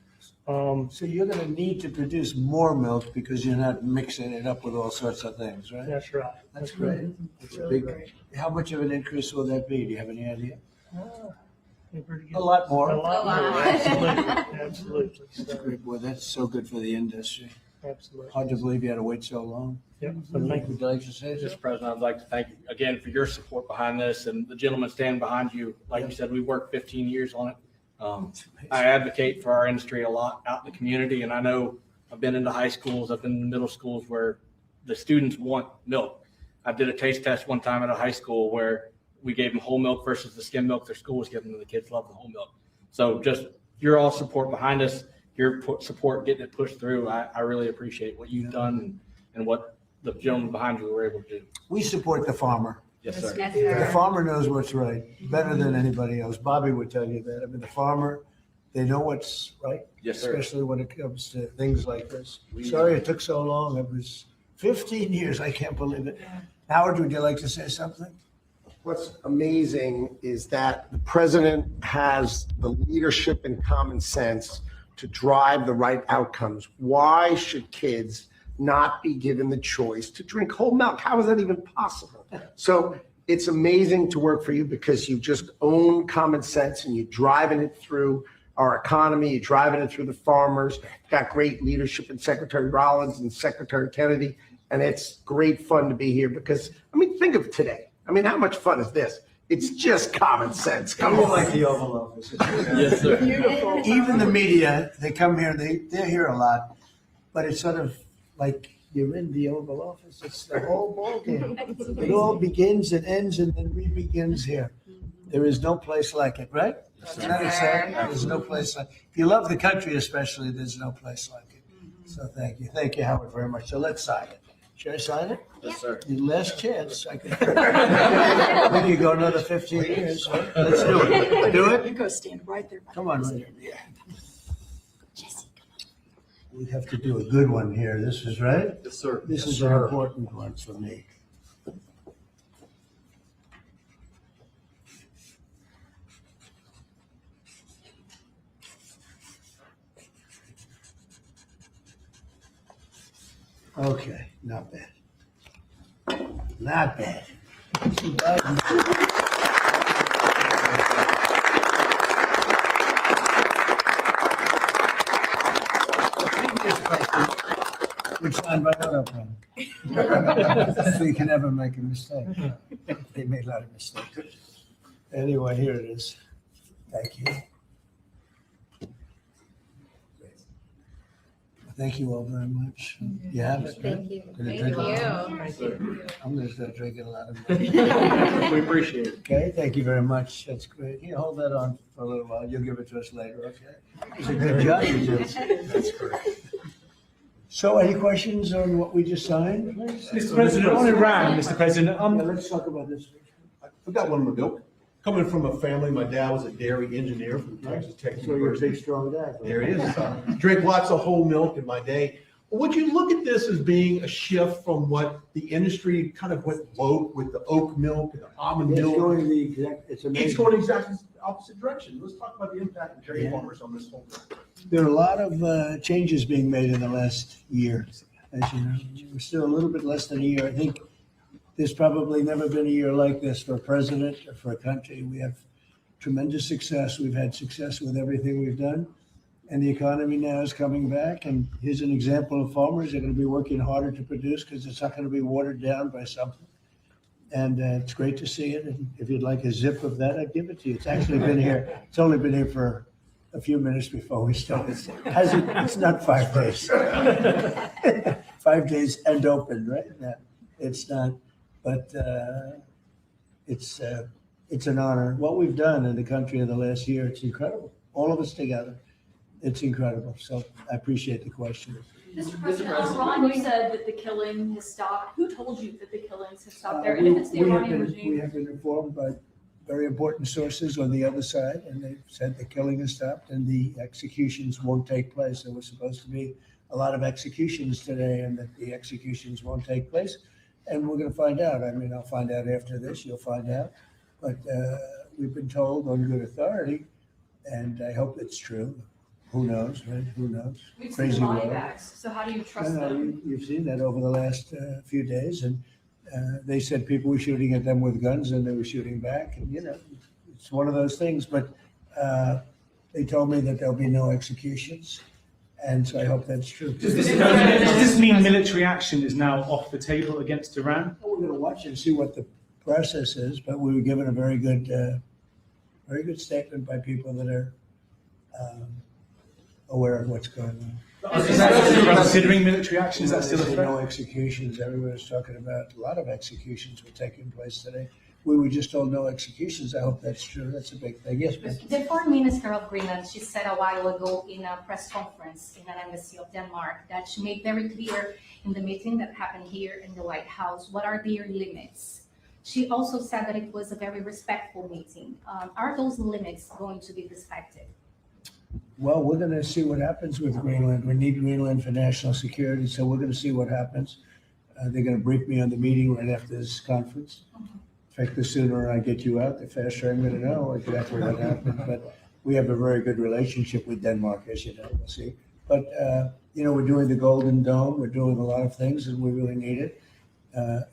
[SPEAKER 12] So you're going to need to produce more milk because you're not mixing it up with all sorts of things, right?
[SPEAKER 25] That's right.
[SPEAKER 12] That's great. That's a big. How much of an increase will that be? Do you have any idea? A lot more.
[SPEAKER 25] A lot more. Absolutely. Absolutely.
[SPEAKER 12] That's great. Boy, that's so good for the industry.
[SPEAKER 25] Absolutely.
[SPEAKER 12] Hard to believe you had to wait so long.
[SPEAKER 25] Yep.
[SPEAKER 12] Would you like to say
[SPEAKER 26] Mr. President, I'd like to thank you again for your support behind this, and the gentleman standing behind you. Like you said, we worked 15 years on it. I advocate for our industry a lot out in the community, and I know I've been into high schools, I've been in middle schools where the students want milk. I did a taste test one time at a high school where we gave them whole milk versus the skim milk their school was giving them. The kids love the whole milk. So just your all support behind us, your support getting it pushed through. I really appreciate what you've done and what the gentleman behind you were able to do.
[SPEAKER 12] We support the farmer.
[SPEAKER 26] Yes, sir.
[SPEAKER 18] Yes,
[SPEAKER 12] The
[SPEAKER 18] sir.
[SPEAKER 12] farmer knows what's right, better than anybody else. Bobby would tell you that. I mean, the farmer, they know what's right.
[SPEAKER 26] Yes, sir.
[SPEAKER 12] Especially when it comes to things like this. Sorry it took so long. It was 15 years. I can't believe it. Howard, would you like to say something?
[SPEAKER 4] What's amazing is that the president has the leadership and common sense to drive the right outcomes. Why should kids not be given the choice to drink whole milk? How is that even possible? So it's amazing to work for you because you just own common sense and you're driving it through our economy, you're driving it through the farmers, got great leadership in Secretary Rollins and Secretary Kennedy, and it's great fun to be here because, I mean, think of today. I mean, how much fun is this? It's just common sense. Come on.
[SPEAKER 12] Like the Oval Office.
[SPEAKER 26] Yes, sir.
[SPEAKER 12] Beautiful. Even the media, they come here, they're here a lot, but it's sort of like you're in the Oval Office. It's the whole ballgame. It all begins and ends and then re-begins here. There is no place like it, right? Isn't that exciting? There's no place like it. If you love the country especially, there's no place like it. So thank you. Thank you, Howard, very much. So let's sign it. Should I sign it?
[SPEAKER 26] Yes, sir.
[SPEAKER 12] Your last chance. I can. Then you go another 15 years. Let's do it. Do it.
[SPEAKER 10] You go stand right there.
[SPEAKER 12] Come on, Linda. We have to do a good one here. This is right?
[SPEAKER 26] Yes, sir.
[SPEAKER 12] This is an important one for me. Okay, not bad. Not bad. Which signed by other pen. So you can never make a mistake. They made a lot of mistakes. Anyway, here it is. Thank you. Thank you all very much. You have it?
[SPEAKER 19] Thank you.
[SPEAKER 12] Gonna
[SPEAKER 19] Thank
[SPEAKER 12] drink a lot?
[SPEAKER 19] you.
[SPEAKER 12] I'm gonna start drinking a lot of
[SPEAKER 26] We appreciate it.
[SPEAKER 12] Okay, thank you very much. That's great. You hold that on for a little while. You'll give it to us later, okay? It's a good job you did. That's great. So any questions on what we just signed?
[SPEAKER 6] Mr. President, on Iran, Mr. President,
[SPEAKER 12] Yeah, let's talk about this.
[SPEAKER 6] I've got one of the milk. Coming from a family, my dad was a dairy engineer from Texas Tech
[SPEAKER 12] So you're a big,
[SPEAKER 6] University.
[SPEAKER 12] strong guy.
[SPEAKER 6] There it is. Drink lots of whole milk in my day. Would you look at this as being a shift from what the industry kind of went woke with the oat milk and the almond
[SPEAKER 12] It's
[SPEAKER 6] milk?
[SPEAKER 12] going the exact, it's amazing.
[SPEAKER 6] It's going exactly the opposite direction. Let's talk about the impact of dairy farmers on this whole thing.
[SPEAKER 12] There are a lot of changes being made in the last year, as you know. We're still a little bit less than a year. I think there's probably never been a year like this for a president or for a country. We have tremendous success. We've had success with everything we've done. And the economy now is coming back. And here's an example of farmers. They're going to be working harder to produce because it's not going to be watered down by something. And it's great to see it. And if you'd like a zip of that, I'd give it to you. It's actually been here. It's only been here for a few minutes before we started. It's not 5 days. 5 days and open, right? No, it's not. But it's an honor. What we've done in the country in the last year, it's incredible. All of us together. It's incredible. So I appreciate the question.
[SPEAKER 9] Mr. President, Ron, you said that the killing has stopped. Who told you that the killings have stopped there? And if it's the Iranian
[SPEAKER 12] We
[SPEAKER 9] regime?
[SPEAKER 12] have been informed by very important sources on the other side, and they've said the killing has stopped and the executions won't take place. There was supposed to be a lot of executions today, and that the executions won't take place. And we're going to find out. I mean, I'll find out after this. You'll find out. But we've been told on good authority, and I hope it's true. Who knows, right? Who knows?
[SPEAKER 9] We've seen
[SPEAKER 12] Crazy
[SPEAKER 9] the
[SPEAKER 12] world.
[SPEAKER 9] body bags, so how do you trust
[SPEAKER 12] No,
[SPEAKER 9] them?
[SPEAKER 12] you've seen that over the last few days, and they said people were shooting at them with guns, and they were shooting back, and you know, it's one of those things. But they told me that there'll be no executions, and so I hope that's true.
[SPEAKER 6] Does this mean military action is now off the table against Iran?
[SPEAKER 12] We're going to watch and see what the process is, but we were given a very good statement by people that are aware of what's going on.
[SPEAKER 6] Considering military action, is that still a
[SPEAKER 12] There's
[SPEAKER 6] threat?
[SPEAKER 12] no executions. Everyone's talking about a lot of executions were taking place today. we were just told no executions. I hope that's true. That's a big thing. Yes, ma'am.
[SPEAKER 5] The foreign minister of Greenland, she said a while ago in a press conference in an embassy of Denmark that she made very clear in the meeting that happened here in the White House what are their limits. She also said that it was a very respectful meeting. Are those limits going to be respected?
[SPEAKER 12] Well, we're going to see what happens with Greenland. We need Greenland for national security, so we're going to see what happens. They're going to brief me on the meeting right after this conference. In fact, the sooner I get you out, the faster I'm going to know exactly what happened. But we have a very good relationship with Denmark, as you know. We'll see. But, we're doing the Golden Dome. We're doing a lot of things, and we really need it.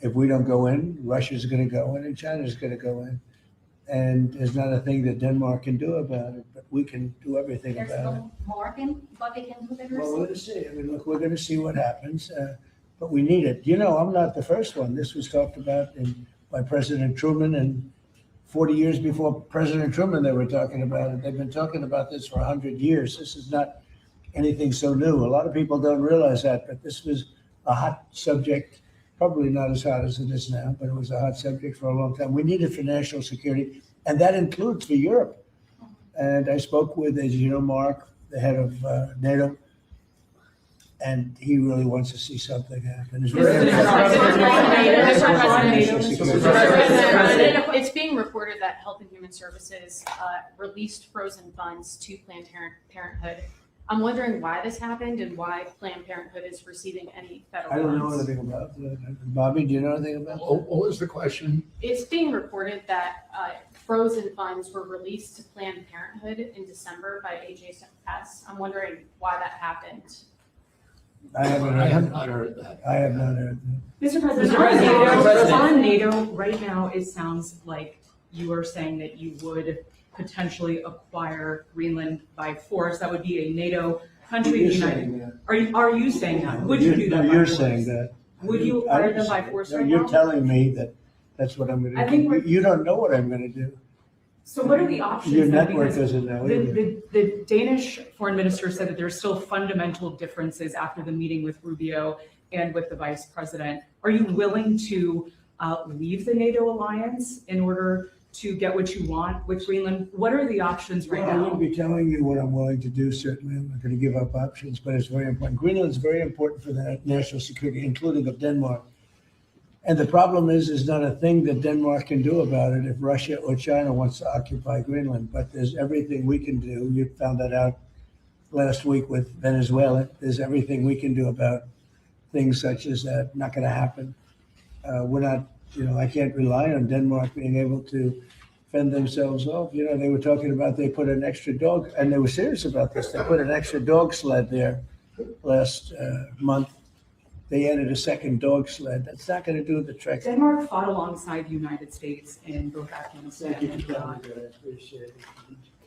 [SPEAKER 12] If we don't go in, Russia's going to go in, and China's going to go in. And there's not a thing that Denmark can do about it, but we can do everything
[SPEAKER 5] There's
[SPEAKER 12] about it.
[SPEAKER 5] no more than what they can do better.
[SPEAKER 12] Well, we're going to see. I mean, look, we're going to see what happens, but we need it. I'm not the first one. This was talked about by President Truman, and 40 years before President Truman, they were talking about it. They've been talking about this for 100 years. This is not anything so new. A lot of people don't realize that, but this was a hot subject. Probably not as hot as it is now, but it was a hot subject for a long time. We need it for national security, and that includes for Europe. And I spoke with, as you know, Mark, the head of NATO, and he really wants to see something happen.
[SPEAKER 7] It's being reported that Health and Human Services released frozen funds to Planned Parenthood. I'm wondering why this happened and why Planned Parenthood is receiving any federal
[SPEAKER 12] I don't know
[SPEAKER 7] funds.
[SPEAKER 12] anything about that. Bobby, do you know anything about that?
[SPEAKER 11] What was the question?
[SPEAKER 7] It's being reported that frozen funds were released to Planned Parenthood in December by HHS. I'm wondering why that happened.
[SPEAKER 12] I have not heard that. I have not heard that.
[SPEAKER 20] Mr. President,
[SPEAKER 12] Mr. President.
[SPEAKER 20] on NATO, right now, it sounds like you are saying that you would potentially acquire Greenland by force. That would be a NATO country.
[SPEAKER 12] You're
[SPEAKER 20] united.
[SPEAKER 12] saying that.
[SPEAKER 20] Are you saying that? Would you do that?
[SPEAKER 12] No,
[SPEAKER 20] by
[SPEAKER 12] you're
[SPEAKER 20] force?
[SPEAKER 12] saying that.
[SPEAKER 20] Would you acquire them by force right
[SPEAKER 12] You're
[SPEAKER 20] now?
[SPEAKER 12] telling me that that's what I'm going
[SPEAKER 20] I
[SPEAKER 12] to
[SPEAKER 20] think
[SPEAKER 12] do.
[SPEAKER 20] we're-
[SPEAKER 12] You don't know what I'm going to do.
[SPEAKER 20] So what are the options?
[SPEAKER 12] Your
[SPEAKER 20] then?
[SPEAKER 12] network
[SPEAKER 20] Because
[SPEAKER 12] doesn't know either.
[SPEAKER 20] The Danish foreign minister said that there's still fundamental differences after the meeting with Rubio and with the vice president. Are you willing to leave the NATO alliance in order to get what you want with Greenland? What are the options right
[SPEAKER 12] Well, I
[SPEAKER 20] now?
[SPEAKER 12] wouldn't be telling you what I'm willing to do, certainly. I'm not going to give up options, but it's very important. Greenland is very important for the national security, including of Denmark. And the problem is not a thing that Denmark can do about it if Russia or China wants to occupy Greenland. But there's everything we can do. You found that out last week with Venezuela. There's everything we can do about things such as that. Not going to happen. We're not, I can't rely on Denmark being able to fend themselves off. They were talking about they put an extra dog, and they were serious about this. They put an extra dog sled there last month. They added a second dog sled. That's not going to do the trick.
[SPEAKER 20] Denmark fought alongside the United States in both Afghanistan
[SPEAKER 12] Thank you
[SPEAKER 20] and
[SPEAKER 12] for telling
[SPEAKER 20] Iraq.
[SPEAKER 12] me that. I appreciate it.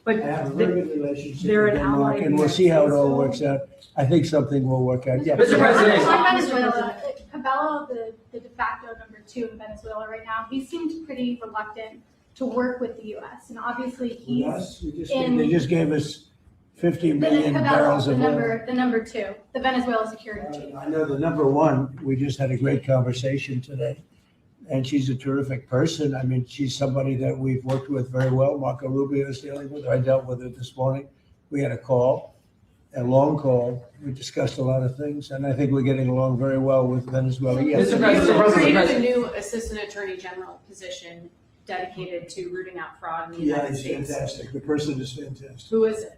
[SPEAKER 20] But
[SPEAKER 12] I have a very good relationship
[SPEAKER 20] they're
[SPEAKER 12] with
[SPEAKER 20] an
[SPEAKER 12] Denmark,
[SPEAKER 20] ally of
[SPEAKER 12] and
[SPEAKER 20] the
[SPEAKER 12] we'll see how it all
[SPEAKER 20] United
[SPEAKER 12] works out. I think something will work out. Yeah.
[SPEAKER 9] Mr. President.
[SPEAKER 21] On Venezuela, Cabello, the de facto number 2 in Venezuela right now, he seemed pretty reluctant to work with the U.S. And obviously he's
[SPEAKER 12] Yes,
[SPEAKER 21] in
[SPEAKER 12] they just gave us 50 million
[SPEAKER 21] Cabello,
[SPEAKER 12] barrels
[SPEAKER 21] the
[SPEAKER 12] of oil.
[SPEAKER 21] number 2, the Venezuela security chief.
[SPEAKER 12] I know the number one, we just had a great conversation today, and she's a terrific person. I mean, she's somebody that we've worked with very well. Marco Rubio is dealing with her. I dealt with her this morning. We had a long call. We discussed a lot of things, and I think we're getting along very well with Venezuela. Yes.
[SPEAKER 7] You created a new Assistant Attorney General position dedicated to rooting out fraud in the
[SPEAKER 12] Yeah,
[SPEAKER 7] United
[SPEAKER 12] he's
[SPEAKER 7] States.
[SPEAKER 12] fantastic. The person is fantastic.
[SPEAKER 7] Who is it?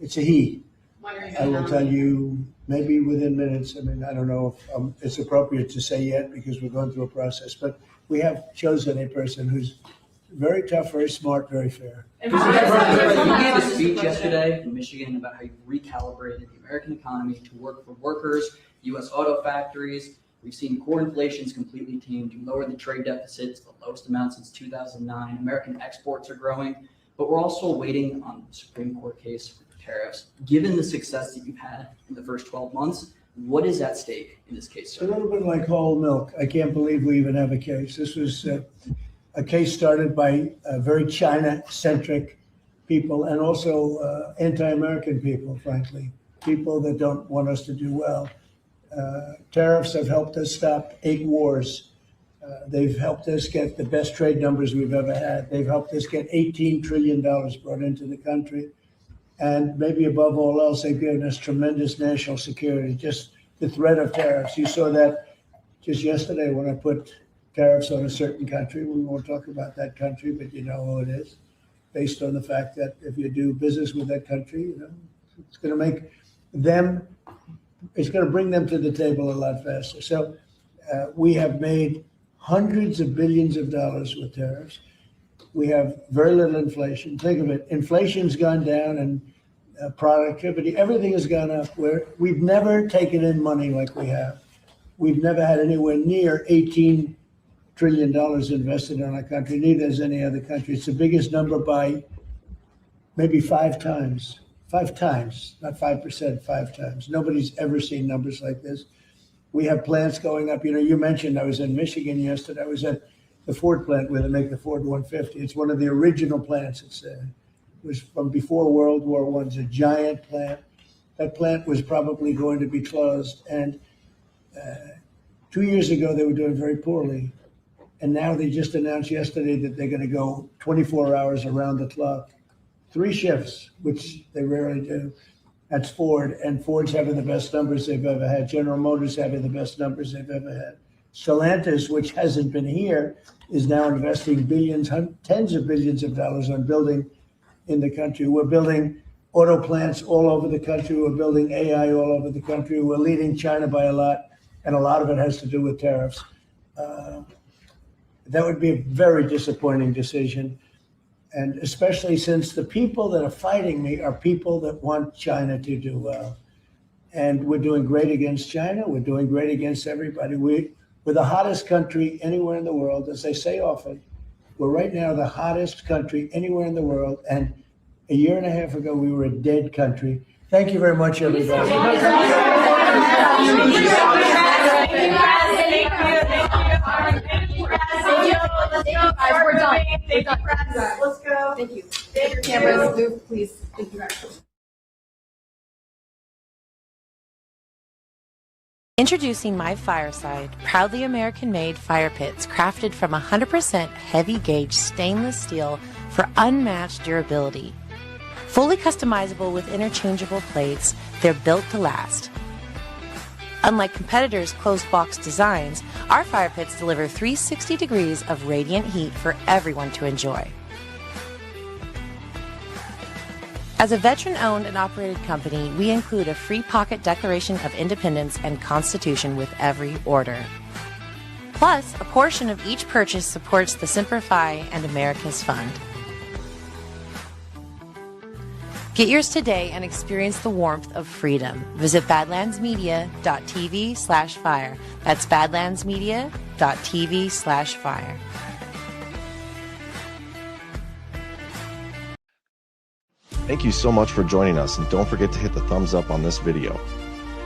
[SPEAKER 12] It's a he.
[SPEAKER 7] When are you
[SPEAKER 12] I
[SPEAKER 7] gonna
[SPEAKER 12] will tell
[SPEAKER 7] nominate?
[SPEAKER 12] you maybe within minutes. I mean, I don't know if it's appropriate to say yet because we're going through a process, but we have chosen a person who's very tough, very smart, very fair.
[SPEAKER 22] You gave a speech yesterday in Michigan about how you recalibrated the American economy to work for workers, U.S. auto factories. We've seen core inflation's completely tamed. You lowered the trade deficit to the lowest amount since 2009. American exports are growing, but we're also waiting on the Supreme Court case for tariffs. Given the success that you've had in the first 12 months, what is at stake in this case,
[SPEAKER 12] It's
[SPEAKER 22] sir?
[SPEAKER 12] a little bit like whole milk. I can't believe we even have a case. This was a case started by very China-centric people and also anti-American people, frankly, people that don't want us to do well. Tariffs have helped us stop 8 wars. They've helped us get the best trade numbers we've ever had. They've helped us get $18 trillion brought into the country. And maybe above all else, they've given us tremendous national security, just the threat of tariffs. You saw that just yesterday when I put tariffs on a certain country. We won't talk about that country, but you know who it is, based on the fact that if you do business with that country, it's going to make them, it's going to bring them to the table a lot faster. So we have made hundreds of billions of dollars with tariffs. We have very little inflation. Think of it, inflation's gone down and productivity, everything has gone up. We've never taken in money like we have. We've never had anywhere near $18 trillion invested in our country, neither has any other country. It's the biggest number by maybe 5 times, not 5%, 5 times. Nobody's ever seen numbers like this. We have plants going up. You mentioned I was in Michigan yesterday. I was at the Ford plant where they make the Ford 150. It's one of the original plants. It was from before World War I. It's a giant plant. That plant was probably going to be closed. And 2 years ago, they were doing very poorly. And now they just announced yesterday that they're going to go 24 hours around the clock, 3 shifts, which they rarely do. That's Ford, and Ford's having the best numbers they've ever had. General Motors having the best numbers they've ever had. Stellantis, which hasn't been here, is now investing billions, tens of billions of dollars on building in the country. We're building auto plants all over the country. We're building AI all over the country. We're leading China by a lot, and a lot of it has to do with tariffs. That would be a very disappointing decision. And especially since the people that are fighting me are people that want China to do well. And we're doing great against China. We're doing great against everybody. We're the hottest country anywhere in the world. As I say often, we're right now the hottest country anywhere in the world. And a year and a half ago, we were a dead country. Thank you very much, everybody.
[SPEAKER 7] We're done.
[SPEAKER 10] Let's go.
[SPEAKER 7] Thank you. Your cameras move, please. Thank you, guys.
[SPEAKER 3] Introducing My Fireside, proudly American-made fire pits crafted from 100% heavy-gauge stainless steel for unmatched durability. Fully customizable with interchangeable plates, they're built to last. Unlike competitors' closed-box designs, our fire pits deliver 360 degrees of radiant heat for everyone to enjoy. As a veteran-owned and operated company, we include a free pocket Declaration of Independence and Constitution with every order. Plus, a portion of each purchase supports the Semper Fi and America's Fund. Get yours today and experience the warmth of freedom. Visit badlandsmedia.tv/fire. That's badlandsmedia.tv/fire.
[SPEAKER 8] Thank you so much for joining us, and don't forget to hit the thumbs up on this video.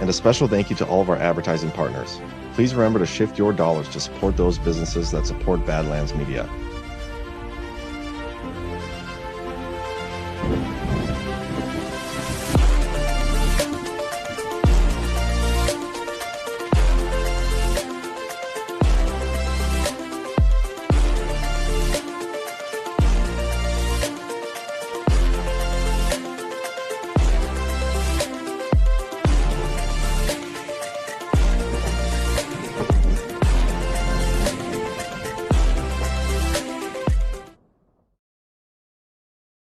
[SPEAKER 8] And a special thank you to all of our advertising partners. Please remember to shift your dollars to support those businesses that support Badlands Media.